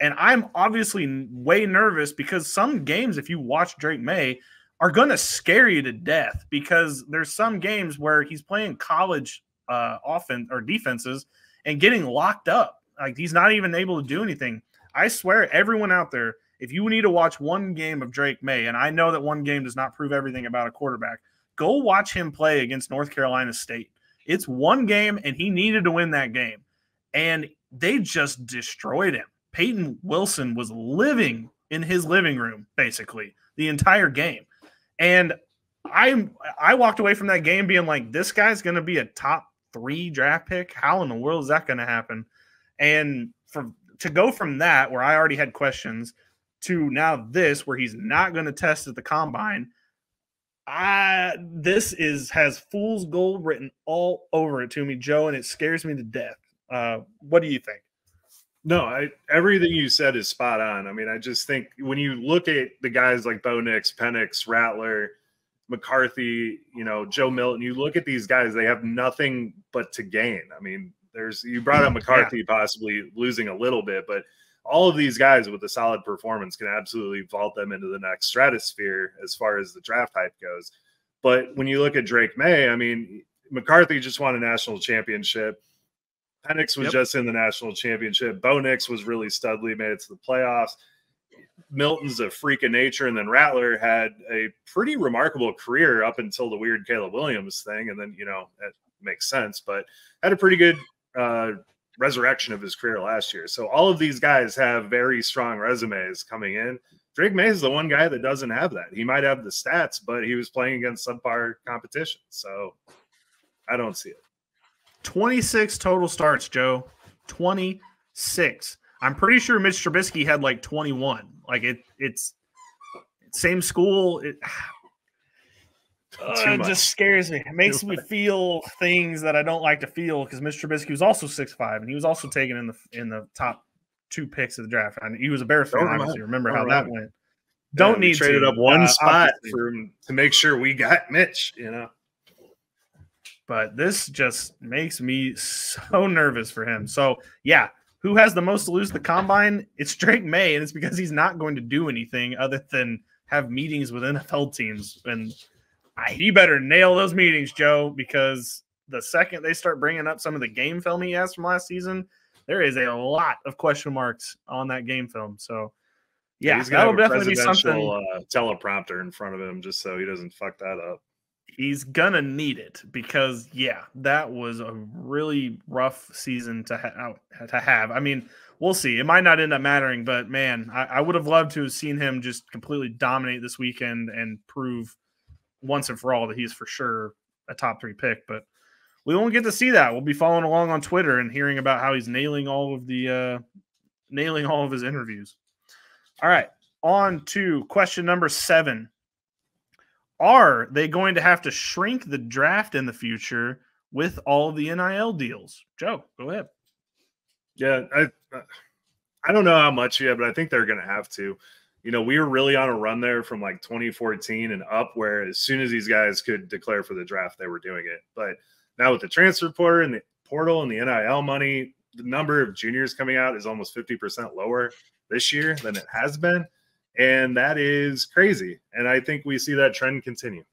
And I'm obviously way nervous because some games, if you watch Drake May, are going to scare you to death because there's some games where he's playing college offense or defenses and getting locked up. Like, he's not even able to do anything. I swear, everyone out there, if you need to watch one game of Drake May, and I know that one game does not prove everything about a quarterback, go watch him play against North Carolina State. It's one game, and he needed to win that game. And they just destroyed him. Peyton Wilson was living in his living room, basically, the entire game. And I walked away from that game being like, this guy's going to be a top 3 draft pick. How in the world is that going to happen? And to go from that, where I already had questions, to now this, where he's not going to test at the combine, this has fool's gold written all over it to me, Joe, and it scares me to death. What do you think? No, everything you said is spot on. I mean, I just think when you look at the guys like Bo Nix, Penix, Rattler, McCarthy, you know, Joe Milton, you look at these guys, they have nothing but to gain. I mean, You brought up McCarthy possibly losing a little bit, but all of these guys with a solid performance can absolutely vault them into the next stratosphere as far as the draft hype goes. But when you look at Drake May, I mean, McCarthy just won a national championship. Penix was just in the national championship. Bo Nix was really studly, made it to the playoffs. Milton's a freak of nature, and then Rattler had a pretty remarkable career up until the weird Caleb Williams thing, and then, that makes sense, but had a pretty good resurrection of his career last year. So all of these guys have very strong resumes coming in. Drake May is the one guy that doesn't have that. He might have the stats, but he was playing against subpar competition, so I don't see it. 26 total starts, Joe. 26. I'm pretty sure Mitch Trubisky had like 21. Like it's same school. It just scares me. It makes me feel things that I don't like to feel, because Mitch Trubisky was also 6'5", and he was also taken in the top 2 picks of the draft. And he was a Bear fan, obviously. Remember how that went. Don't need traded up one spot to make sure we got Mitch, But this just makes me so nervous for him. So, yeah, who has the most to lose the combine? It's Drake May, and it's because he's not going to do anything other than have meetings with NFL teams. And he better nail those meetings, Joe, because the second they start bringing up some of the game film he has from last season, there is a lot of question marks on that game film. So, yeah, that'll definitely be something. Teleprompter in front of him just so he doesn't fuck that up. He's gonna need it, because that was a really rough season to have. I mean, we'll see. It might not end up mattering, but man, I would have loved to have seen him just completely dominate this weekend and prove once and for all that he's for sure a top 3 pick. But we won't get to see that. We'll be following along on Twitter and hearing about how he's nailing all of his interviews. All right, on to question number 7. Are they going to have to shrink the draft in the future with all of the NIL deals? Joe, go ahead. Yeah, I don't know how much yet, but I think they're going to have to. We were really on a run there from like 2014 and up, where as soon as these guys could declare for the draft, they were doing it. But now with the transfer portal and the NIL money, the number of juniors coming out is almost 50% lower this year than it has been. And that is crazy. And I think we see that trend continue.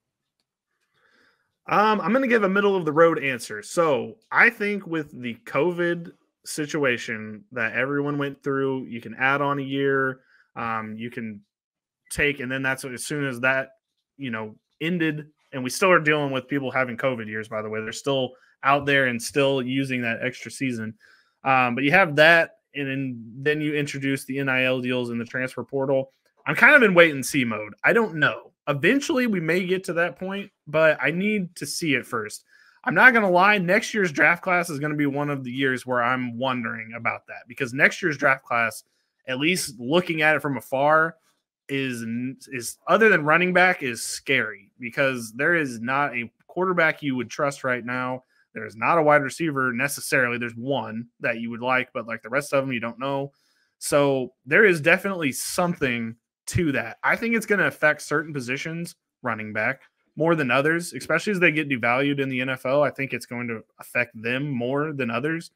I'm going to give a middle of the road answer. So I think with the COVID situation that everyone went through, you can add on a year. You can take, and then that's as soon as that, ended, and we still are dealing with people having COVID years, by the way. They're still out there and still using that extra season. But you have that, and then you introduce the NIL deals in the transfer portal. I'm kind of in wait and see mode. I don't know. Eventually we may get to that point, but I need to see it first. I'm not going to lie. Next year's draft class is going to be one of the years where I'm wondering about that, because next year's draft class, at least looking at it from afar, is other than running back, is scary, because there is not a quarterback you would trust right now. There is not a wide receiver necessarily. There's one that you would like, but like the rest of them, you don't know. So there is definitely something to that. I think it's going to affect certain positions, running back, more than others, especially as they get devalued in the NFL. I think it's going to affect them more than others.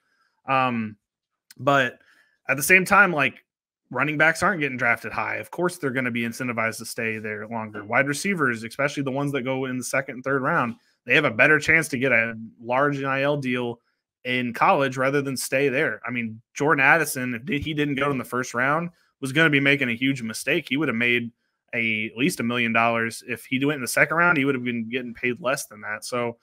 But at the same time, like, running backs aren't getting drafted high. Of course, they're going to be incentivized to stay there longer. Wide receivers, especially the ones that go in the 2nd and 3rd round, they have a better chance to get a large NIL deal in college rather than stay there. I mean, Jordan Addison, if he didn't go in the 1st round, was going to be making a huge mistake. He would have made at least $1 million. If he went in the 2nd round, he would have been getting paid less than that. So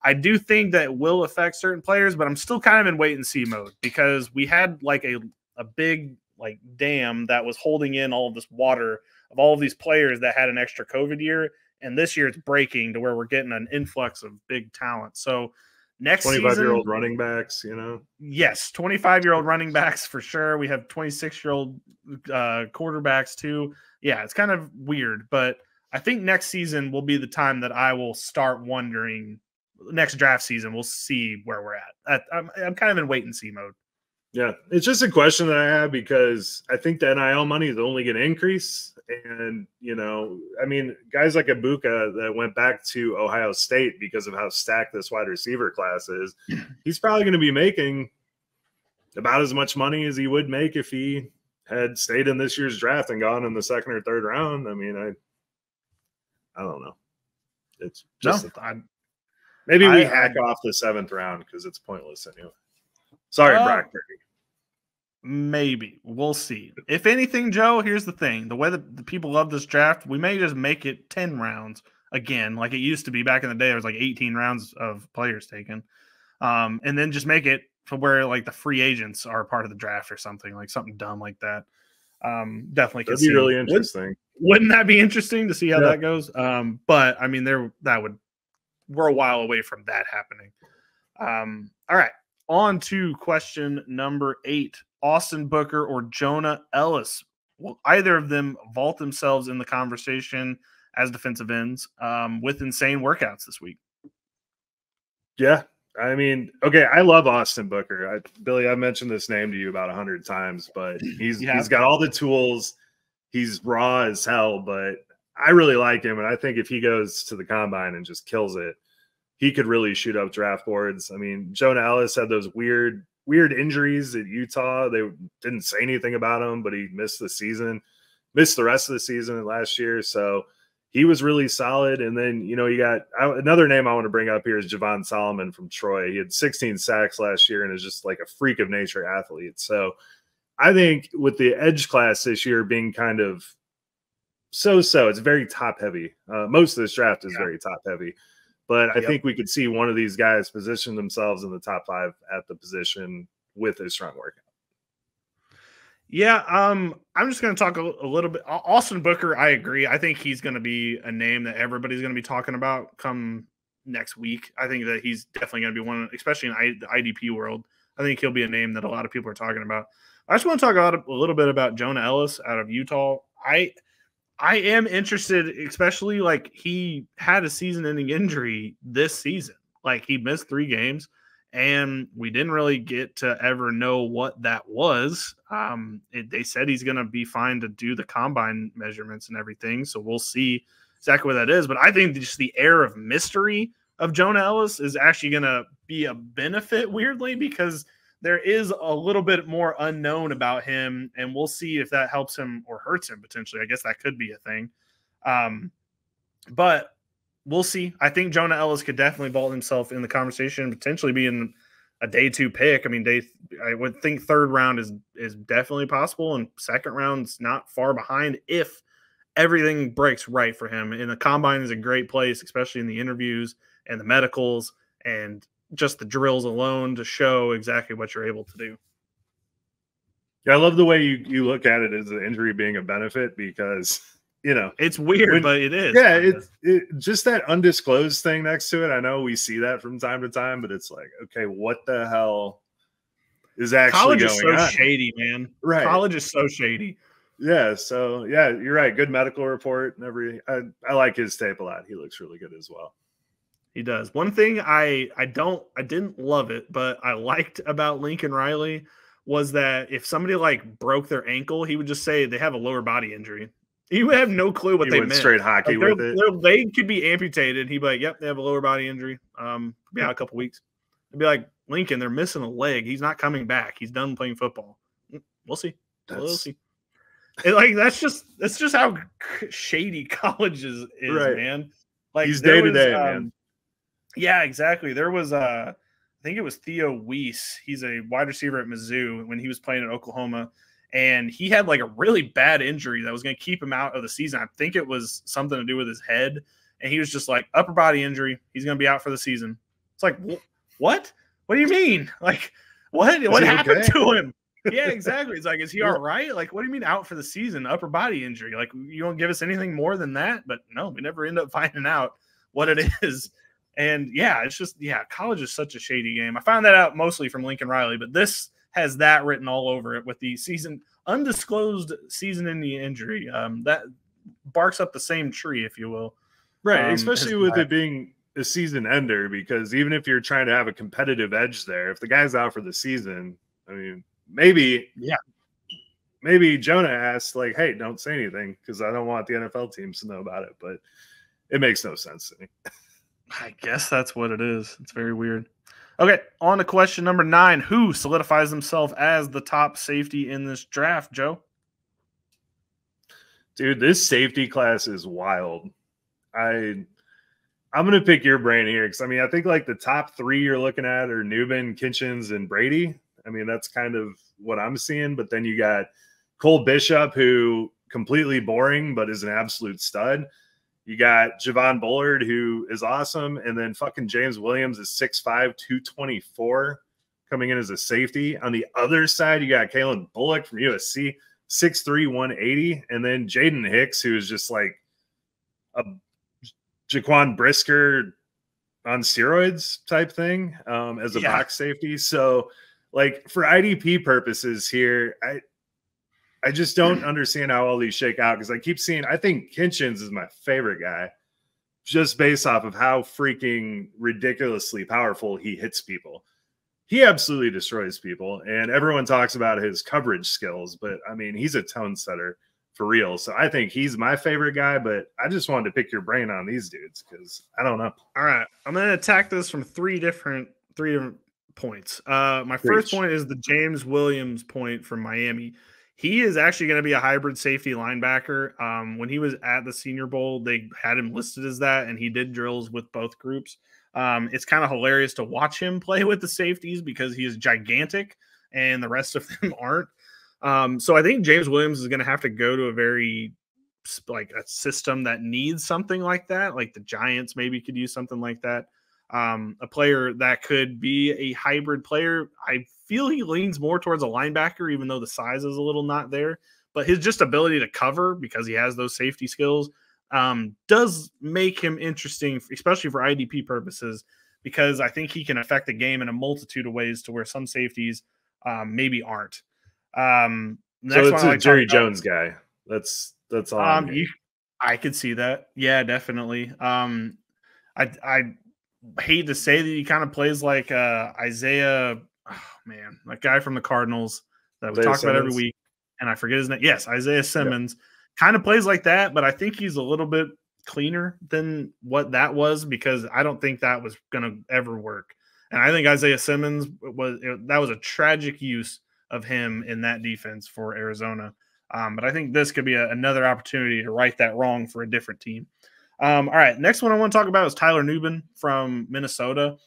I do think that will affect certain players, but I'm still kind of in wait and see mode, because we had like a big like dam that was holding in all of this water of all of these players that had an extra COVID year. And this year it's breaking to where we're getting an influx of big talent. So next 25-year-old running backs, Yes, 25-year-old running backs for sure. We have 26-year-old quarterbacks too. Yeah, it's kind of weird, but I think next season will be the time that I will start wondering. Next draft season, we'll see where we're at. I'm kind of in wait and see mode. Yeah, it's just a question that I have, because I think the NIL money is only going to increase, And, I mean, guys like Ibuka that went back to Ohio State because of how stacked this wide receiver class is, he's probably going to be making about as much money as he would make if he had stayed in this year's draft and gone in the second or third round. I mean, I don't know. It's just maybe we hack off the 7th round because it's pointless anyway. Sorry, Brock Purdy. Maybe. We'll see. If anything, Joe, here's the thing. The way that the people love this draft, we may just make it 10 rounds again, like it used to be back in the day. There was like 18 rounds of players taken. And then just make it to where like the free agents are part of the draft or something, like something dumb like that. Definitely could be really interesting. Wouldn't that be interesting to see how that goes? But I mean, we're a while away from that happening. All right. On to question number 8. Austin Booker or Jonah Ellis. Will either of them vault themselves in the conversation as defensive ends with insane workouts this week? Yeah. I mean, okay, I love Austin Booker. Billy, I've mentioned this name to you about 100 times, but he's got all the tools. He's raw as hell, but I really like him, and I think if he goes to the combine and just kills it, he could really shoot up draft boards. I mean, Jonah Ellis had those weird injuries at Utah. They didn't say anything about him, but he missed the rest of the season last year. So he was really solid. And then, you got another name I want to bring up here is Javon Solomon from Troy. He had 16 sacks last year and is just like a freak of nature athlete. So I think with the edge class this year being kind of so-so, it's very top heavy. Most of this draft is very top heavy. But I think we could see one of these guys position themselves in the top 5 at the position with a strong workout. Yeah, I'm just going to talk a little bit. Austin Booker, I agree. I think he's going to be a name that everybody's going to be talking about come next week. I think that he's definitely going to be one, especially in the IDP world. I think he'll be a name that a lot of people are talking about. I just want to talk a little bit about Jonah Ellis out of Utah. I am interested, especially like he had a season-ending injury this season. Like he missed 3 games, and we didn't really get to ever know what that was. They said he's going to be fine to do the combine measurements and everything, so we'll see exactly what that is. But I think just the air of mystery of Jonah Ellis is actually going to be a benefit, weirdly, because there is a little bit more unknown about him, and we'll see if that helps him or hurts him potentially. I guess that could be a thing. But we'll see. I think Jonah Ellis could definitely vault himself in the conversation, potentially being a day 2 pick. I mean, I would think 3rd round is definitely possible, and 2nd round's not far behind if everything breaks right for him. And the combine is a great place, especially in the interviews and the medicals and just the drills alone to show exactly what you're able to do. Yeah, I love the way you look at it as an injury being a benefit because, it's weird, but it is. Yeah, it just that undisclosed thing next to it. I know we see that from time to time, but it's like, okay, what the hell is actually going on? College is so shady, man. Right. College is so shady. Yeah, so, yeah, you're right. Good medical report and I like his tape a lot. He looks really good as well. He does. One thing I didn't love it, but I liked about Lincoln Riley was that if somebody like broke their ankle, he would just say they have a lower body injury. He would have no clue what they meant. Straight hockey like with it. Their leg could be amputated. He'd be like, "Yep, they have a lower body injury. Be out a couple weeks." I'd be like, "Lincoln, they're missing a leg. He's not coming back. He's done playing football. We'll see. We'll see." And that's just how shady college is, right, man. Like he's day to day, man. Yeah, exactly. There was I think it was Theo Weiss. He's a wide receiver at Mizzou when he was playing at Oklahoma, and he had like a really bad injury that was going to keep him out of the season. I think it was something to do with his head, and he was just like upper body injury. He's going to be out for the season. It's like, what? What do you mean? Like, what happened to him? Yeah, exactly. It's like, is he all right? Like, what do you mean out for the season? Upper body injury. Like, you don't give us anything more than that? But no, we never end up finding out what it is. And yeah, it's just, college is such a shady game. I found that out mostly from Lincoln Riley, but this has that written all over it with the undisclosed season-ending injury. That barks up the same tree, if you will. Right, especially with it being a season ender, because even if you're trying to have a competitive edge there, if the guy's out for the season, I mean, maybe maybe Jonah asked, like, hey, don't say anything because I don't want the NFL teams to know about it. But it makes no sense to me. I guess that's what it is. It's very weird. Okay, on to question number 9. Who solidifies himself as the top safety in this draft, Joe? Dude, this safety class is wild. I'm going to pick your brain here because, I mean, I think like the top 3 you're looking at are Newman, Kitchens, and Brady. I mean, that's kind of what I'm seeing. But then you got Cole Bishop, who completely boring, but is an absolute stud. You got Javon Bullard, who is awesome. And then fucking James Williams is 6'5", 224, coming in as a safety. On the other side, you got Kalen Bullock from USC, 6'3", 180. And then Jaden Hicks, who is just like a Jaquan Brisker on steroids type thing as a box safety. So, like, for IDP purposes here, I just don't understand how all these shake out because I keep seeing, I think Kitchens is my favorite guy just based off of how freaking ridiculously powerful he hits people. He absolutely destroys people, and everyone talks about his coverage skills, but I mean, he's a tone setter for real. So I think he's my favorite guy, but I just wanted to pick your brain on these dudes because I don't know. All right. I'm going to attack this from three different points. My first point is the James Williams point from Miami. He is actually going to be a hybrid safety linebacker. When he was at the Senior Bowl, they had him listed as that, and he did drills with both groups. It's kind of hilarious to watch him play with the safeties because he is gigantic and the rest of them aren't. So I think James Williams is going to have to go to a very like a system that needs something like that. Like the Giants maybe could use something like that. A player that could be a hybrid player. I feel he leans more towards a linebacker, even though the size is a little not there. But his just ability to cover, because he has those safety skills, does make him interesting, especially for IDP purposes, because I think he can affect the game in a multitude of ways to where some safeties maybe aren't. So it's a Jerry Jones guy. That's all. I could see that. Yeah, definitely. I hate to say that he kind of plays like Isaiah. Oh man, that guy from the Cardinals that we talk about every week, and I forget his name. Yes, Isaiah Simmons kind of plays like that, but I think he's a little bit cleaner than what that was because I don't think that was going to ever work. And I think Isaiah Simmons that was a tragic use of him in that defense for Arizona. But I think this could be another opportunity to right that wrong for a different team. All right, next one I want to talk about is Tyler Nubin from Minnesota.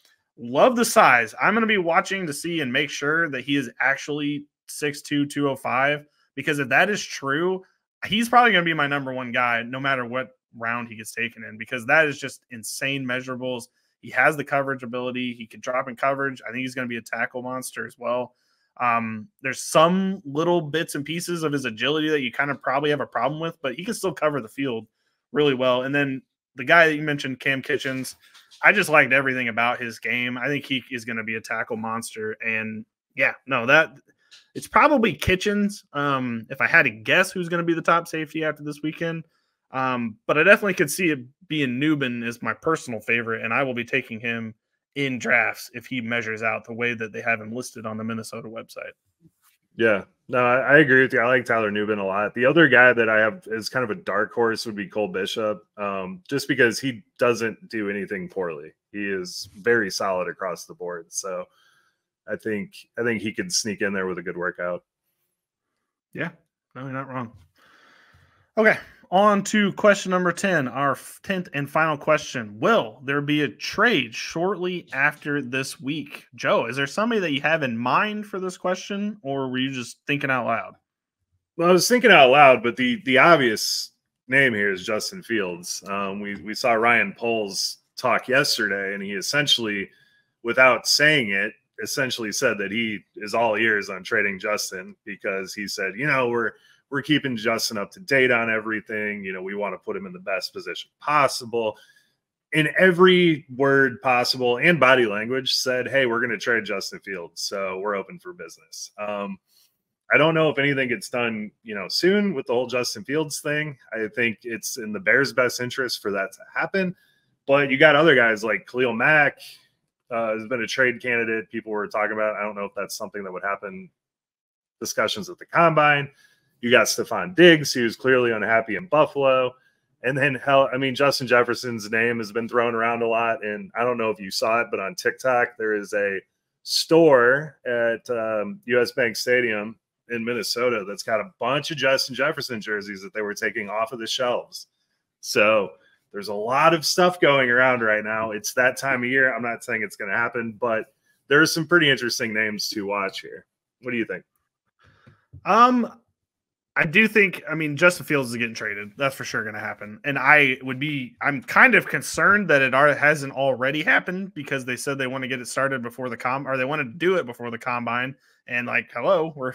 Love the size. I'm going to be watching to see and make sure that he is actually 6'2", 205, because if that is true, he's probably going to be my number one guy no matter what round he gets taken in, because that is just insane measurables. He has the coverage ability. He can drop in coverage. I think he's going to be a tackle monster as well. There's some little bits and pieces of his agility that you kind of probably have a problem with, but he can still cover the field really well. And then the guy that you mentioned, Cam Kitchens, I just liked everything about his game. I think he is going to be a tackle monster. And yeah, no, that it's probably Kitchens. If I had to guess who's going to be the top safety after this weekend. But I definitely could see it being Nubin as my personal favorite, and I will be taking him in drafts if he measures out the way that they have him listed on the Minnesota website. Yeah, no, I agree with you. I like Tyler Nubin a lot. The other guy that I have is kind of a dark horse would be Cole Bishop, just because he doesn't do anything poorly. He is very solid across the board. So I think he could sneak in there with a good workout. Yeah, no, you're not wrong. Okay, on to question number 10, our 10th and final question. Will there be a trade shortly after this week? Joe, is there somebody that you have in mind for this question, or were you just thinking out loud? Well, I was thinking out loud, but the obvious name here is Justin Fields. We saw Ryan Poles talk yesterday, and he essentially, without saying it, essentially said that he is all ears on trading Justin, because he said, we're keeping Justin up to date on everything. We want to put him in the best position possible. In every word possible and body language said, hey, we're going to trade Justin Fields, so we're open for business. I don't know if anything gets done, soon with the whole Justin Fields thing. I think it's in the Bears' best interest for that to happen. But you got other guys like Khalil Mack has been a trade candidate people were talking about. I don't know if that's something that would happen. Discussions at the combine. You got Stephon Diggs, who's clearly unhappy in Buffalo. And then, Justin Jefferson's name has been thrown around a lot. And I don't know if you saw it, but on TikTok, there is a store at US Bank Stadium in Minnesota that's got a bunch of Justin Jefferson jerseys that they were taking off of the shelves. So there's a lot of stuff going around right now. It's that time of year. I'm not saying it's going to happen, but there's some pretty interesting names to watch here. What do you think? I do think, Justin Fields is getting traded. That's for sure going to happen. And I'm kind of concerned that it hasn't already happened, because they said they want to get it started before the or they wanted to do it before the combine. And hello, we're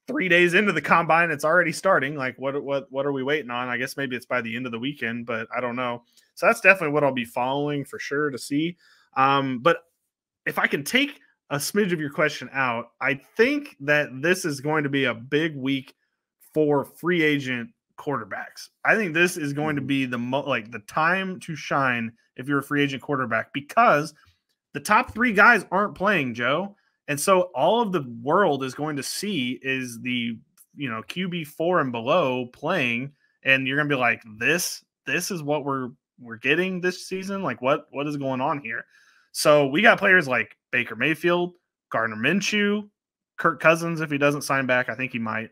3 days into the combine. It's already starting. What are we waiting on? I guess maybe it's by the end of the weekend, but I don't know. So that's definitely what I'll be following for sure to see. But if I can take a smidge of your question out, I think that this is going to be a big week for free agent quarterbacks. I think this is going to be the time to shine if you're a free agent quarterback, because the top 3 guys aren't playing, Joe. And so all of the world is going to see is the, QB4 and below playing, and you're going to be like, this is what we're getting this season. What is going on here? So we got players like Baker Mayfield, Gardner Minshew, Kirk Cousins, if he doesn't sign back. I think he might.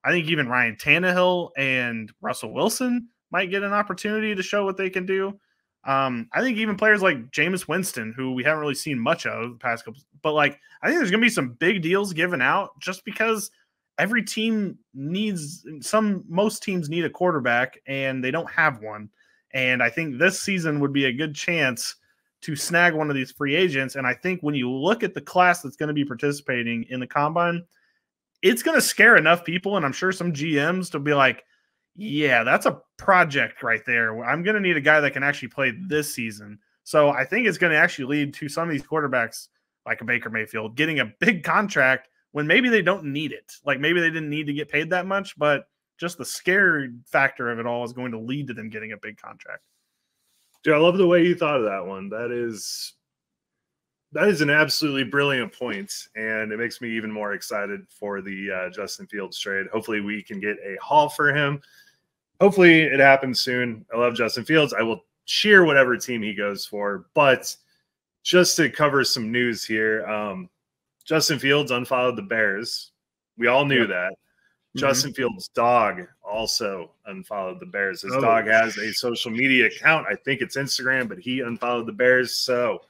I think even Ryan Tannehill and Russell Wilson might get an opportunity to show what they can do. I think even players like Jameis Winston, who we haven't really seen much of the past couple, but I think there's going to be some big deals given out, just because every team most teams need a quarterback and they don't have one. And I think this season would be a good chance to snag one of these free agents. And I think when you look at the class that's going to be participating in the combine, it's going to scare enough people, and I'm sure some GMs to be like, yeah, that's a project right there. I'm going to need a guy that can actually play this season. So I think it's going to actually lead to some of these quarterbacks like a Baker Mayfield getting a big contract when maybe they don't need it. Maybe they didn't need to get paid that much, but just the scary factor of it all is going to lead to them getting a big contract. Dude, I love the way you thought of that one. That is an absolutely brilliant point, and it makes me even more excited for the Justin Fields trade. Hopefully we can get a haul for him. Hopefully it happens soon. I love Justin Fields. I will cheer whatever team he goes for. But just to cover some news here, Justin Fields unfollowed the Bears. We all knew that. Justin Fields' dog also unfollowed the Bears. His dog has a social media account. I think it's Instagram, but he unfollowed the Bears. So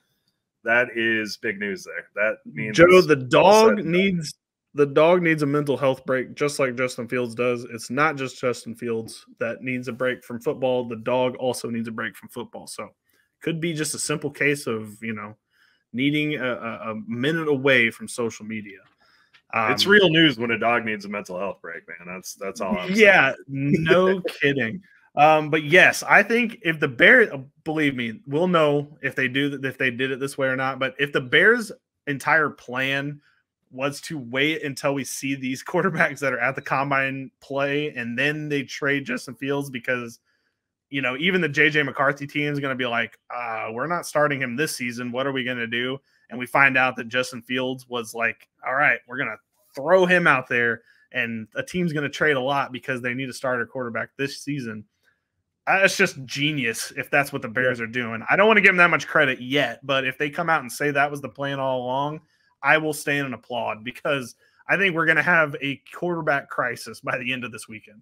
that is big news there. That means, Joe, the dog needs a mental health break, just like Justin Fields does. It's not just Justin Fields that needs a break from football. The dog also needs a break from football. So could be just a simple case of, needing a minute away from social media. It's real news when a dog needs a mental health break, man. That's all I'm saying. Yeah, no kidding. But yes, I think if the Bears, believe me, we'll know if they did it this way or not. But if the Bears' entire plan was to wait until we see these quarterbacks that are at the combine play, and then they trade Justin Fields, because even the JJ McCarthy team is going to be like, we're not starting him this season. What are we going to do? And we find out that Justin Fields was like, all right, we're going to throw him out there, and a team's going to trade a lot because they need a starter quarterback this season. It's just genius if that's what the Bears are doing. I don't want to give them that much credit yet, but if they come out and say that was the plan all along, I will stand and applaud, because I think we're going to have a quarterback crisis by the end of this weekend.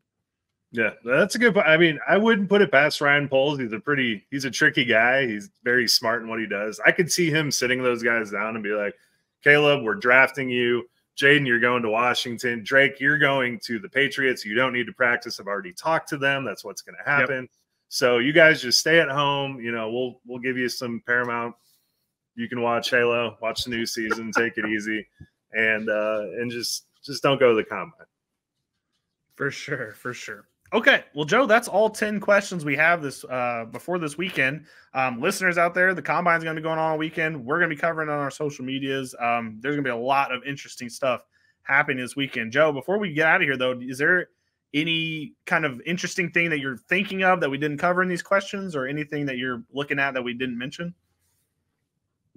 Yeah, that's a good point. I wouldn't put it past Ryan Poles. He's a tricky guy. He's very smart in what he does. I could see him sitting those guys down and be like, Caleb, we're drafting you. Jaden, you're going to Washington. Drake, you're going to the Patriots. You don't need to practice. I've already talked to them. That's what's going to happen. Yep. So you guys just stay at home. We'll give you some Paramount. You can watch Halo, watch the new season, take it easy, and just don't go to the combine. For sure. Okay, well, Joe, that's all 10 questions we have this before this weekend. Listeners out there, the Combine's going to be going on all weekend. We're going to be covering it on our social medias. There's going to be a lot of interesting stuff happening this weekend. Joe, before we get out of here, though, is there any kind of interesting thing that you're thinking of that we didn't cover in these questions, or anything that you're looking at that we didn't mention?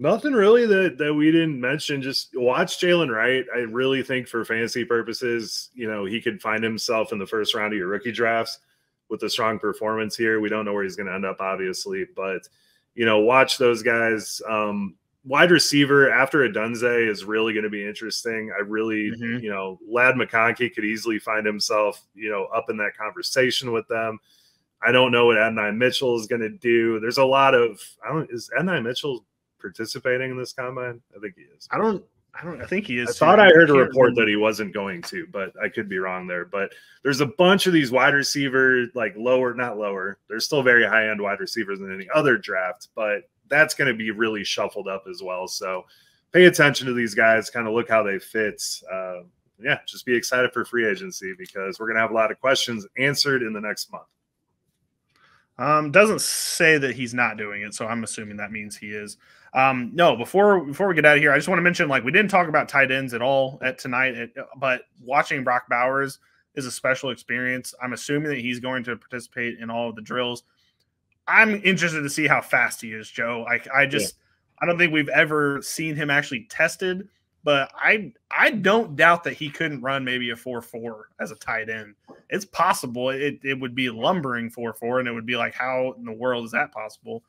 Nothing really that we didn't mention. Just watch Jalen Wright. I really think for fantasy purposes, he could find himself in the first round of your rookie drafts with a strong performance here. We don't know where he's going to end up, obviously, but watch those guys. Wide receiver after Odunze is really going to be interesting. I really, Lad McConkey could easily find himself, up in that conversation with them. I don't know what Adonai Mitchell is going to do. There's a lot of, is Adonai Mitchell participating in this combine? I think he is. I think he is. I thought I heard a report that he wasn't going to, but I could be wrong there. But there's a bunch of these wide receiver, like not lower. There's still very high-end wide receivers in any other draft, but that's going to be really shuffled up as well. So pay attention to these guys, kind of look how they fit. Just be excited for free agency because we're going to have a lot of questions answered in the next month. Doesn't say that he's not doing it, so I'm assuming that means he is. No, before we get out of here, I just want to mention, we didn't talk about tight ends at all tonight, but watching Brock Bowers is a special experience. I'm assuming that he's going to participate in all of the drills. I'm interested to see how fast he is, Joe. I don't think we've ever seen him actually tested, but I don't doubt that he couldn't run maybe a 4.4 as a tight end. It's possible. It would be lumbering 4.4, and it would be like, how in the world is that possible?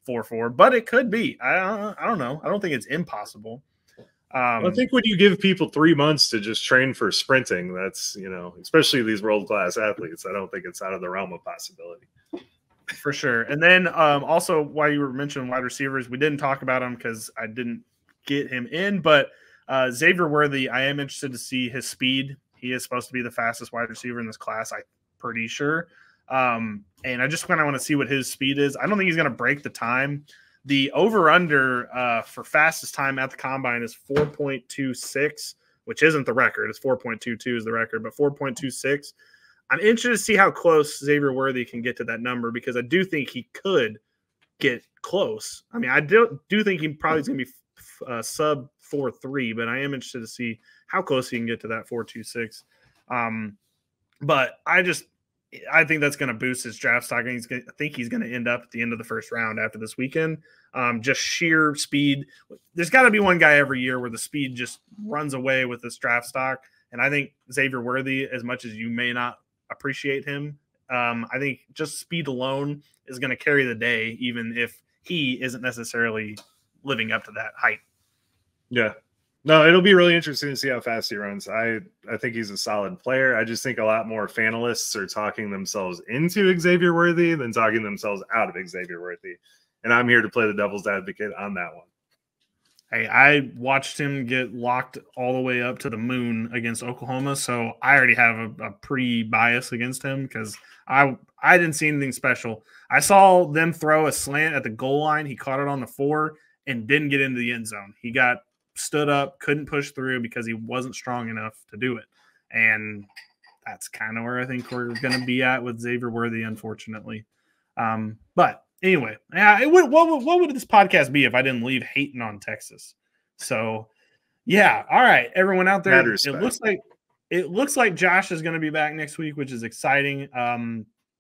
4.4, but it could be. I don't know. I don't think it's impossible. I think when you give people 3 months to just train for sprinting, that's, especially these world-class athletes, I don't think it's out of the realm of possibility. For sure. And then also, while you were mentioning wide receivers, we didn't talk about him because I didn't get him in, but Xavier Worthy, I am interested to see his speed. He is supposed to be the fastest wide receiver in this class, I'm pretty sure. And I just kind of want to see what his speed is. I don't think he's going to break the time. The over-under for fastest time at the combine is 4.26, which isn't the record. It's 4.22 is the record, but 4.26. I'm interested to see how close Xavier Worthy can get to that number because I do think he could get close. I mean, I do think he probably is going to be sub 4.3, but I am interested to see how close he can get to that 4.26. But I think that's going to boost his draft stock. I think he's going to end up at the end of the first round after this weekend. Just sheer speed. There's got to be one guy every year where the speed just runs away with this draft stock. And I think Xavier Worthy, as much as you may not appreciate him, I think just speed alone is going to carry the day, even if he isn't necessarily living up to that height. Yeah. No, it'll be really interesting to see how fast he runs. I think he's a solid player. I just think a lot more fanalists are talking themselves into Xavier Worthy than talking themselves out of Xavier Worthy. And I'm here to play the devil's advocate on that one. Hey, I watched him get locked all the way up to the moon against Oklahoma, so I already have a pre-bias against him because I didn't see anything special. I saw them throw a slant at the goal line. He caught it on the 4 and didn't get into the end zone. He got stood up, couldn't push through because he wasn't strong enough to do it. And that's kind of where I think we're going to be at with Xavier Worthy, unfortunately. But anyway, what would this podcast be if I didn't leave hating on Texas? So, yeah. All right, everyone out there. It looks like Josh is going to be back next week, which is exciting.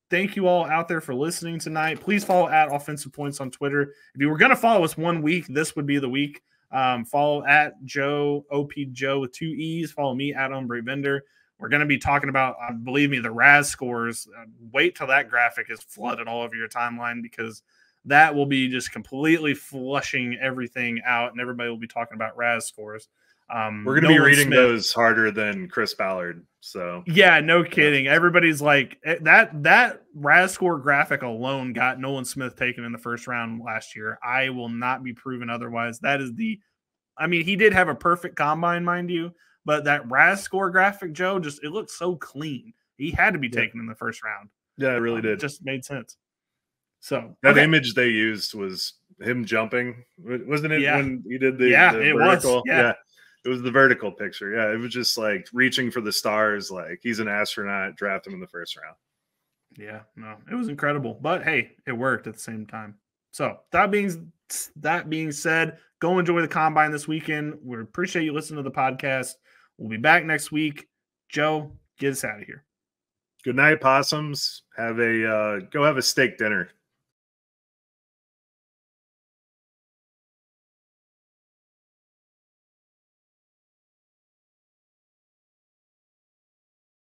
Thank you all out there for listening tonight. Please follow at Offensive Points on Twitter. If you were going to follow us one week, this would be the week. Follow at Joe, OP Joe with 2 E's. Follow me at Ombre Vendor. We're going to be talking about, believe me, the RAS scores. Wait till that graphic is flooded all over your timeline because that will be just completely flushing everything out, and everybody will be talking about RAS scores. We're going to be reading those harder than Chris Ballard. So yeah, no kidding. Everybody's like that RAS score graphic alone got Nolan Smith taken in the first round last year. I will not be proven otherwise. That is he did have a perfect combine, mind you, but that RAS score graphic, Joe, it looked so clean. He had to be taken in the first round. Yeah, it really did. It just made sense. So that image they used was him jumping, wasn't it? Yeah. When he did the it vertical? Was. Yeah. It was the vertical picture. Yeah, it was just like reaching for the stars. Like he's an astronaut. Draft him in the first round. Yeah, no, it was incredible. But hey, it worked at the same time. So that being said, go enjoy the combine this weekend. We appreciate you listening to the podcast. We'll be back next week. Joe, get us out of here. Good night, possums. Go have a steak dinner.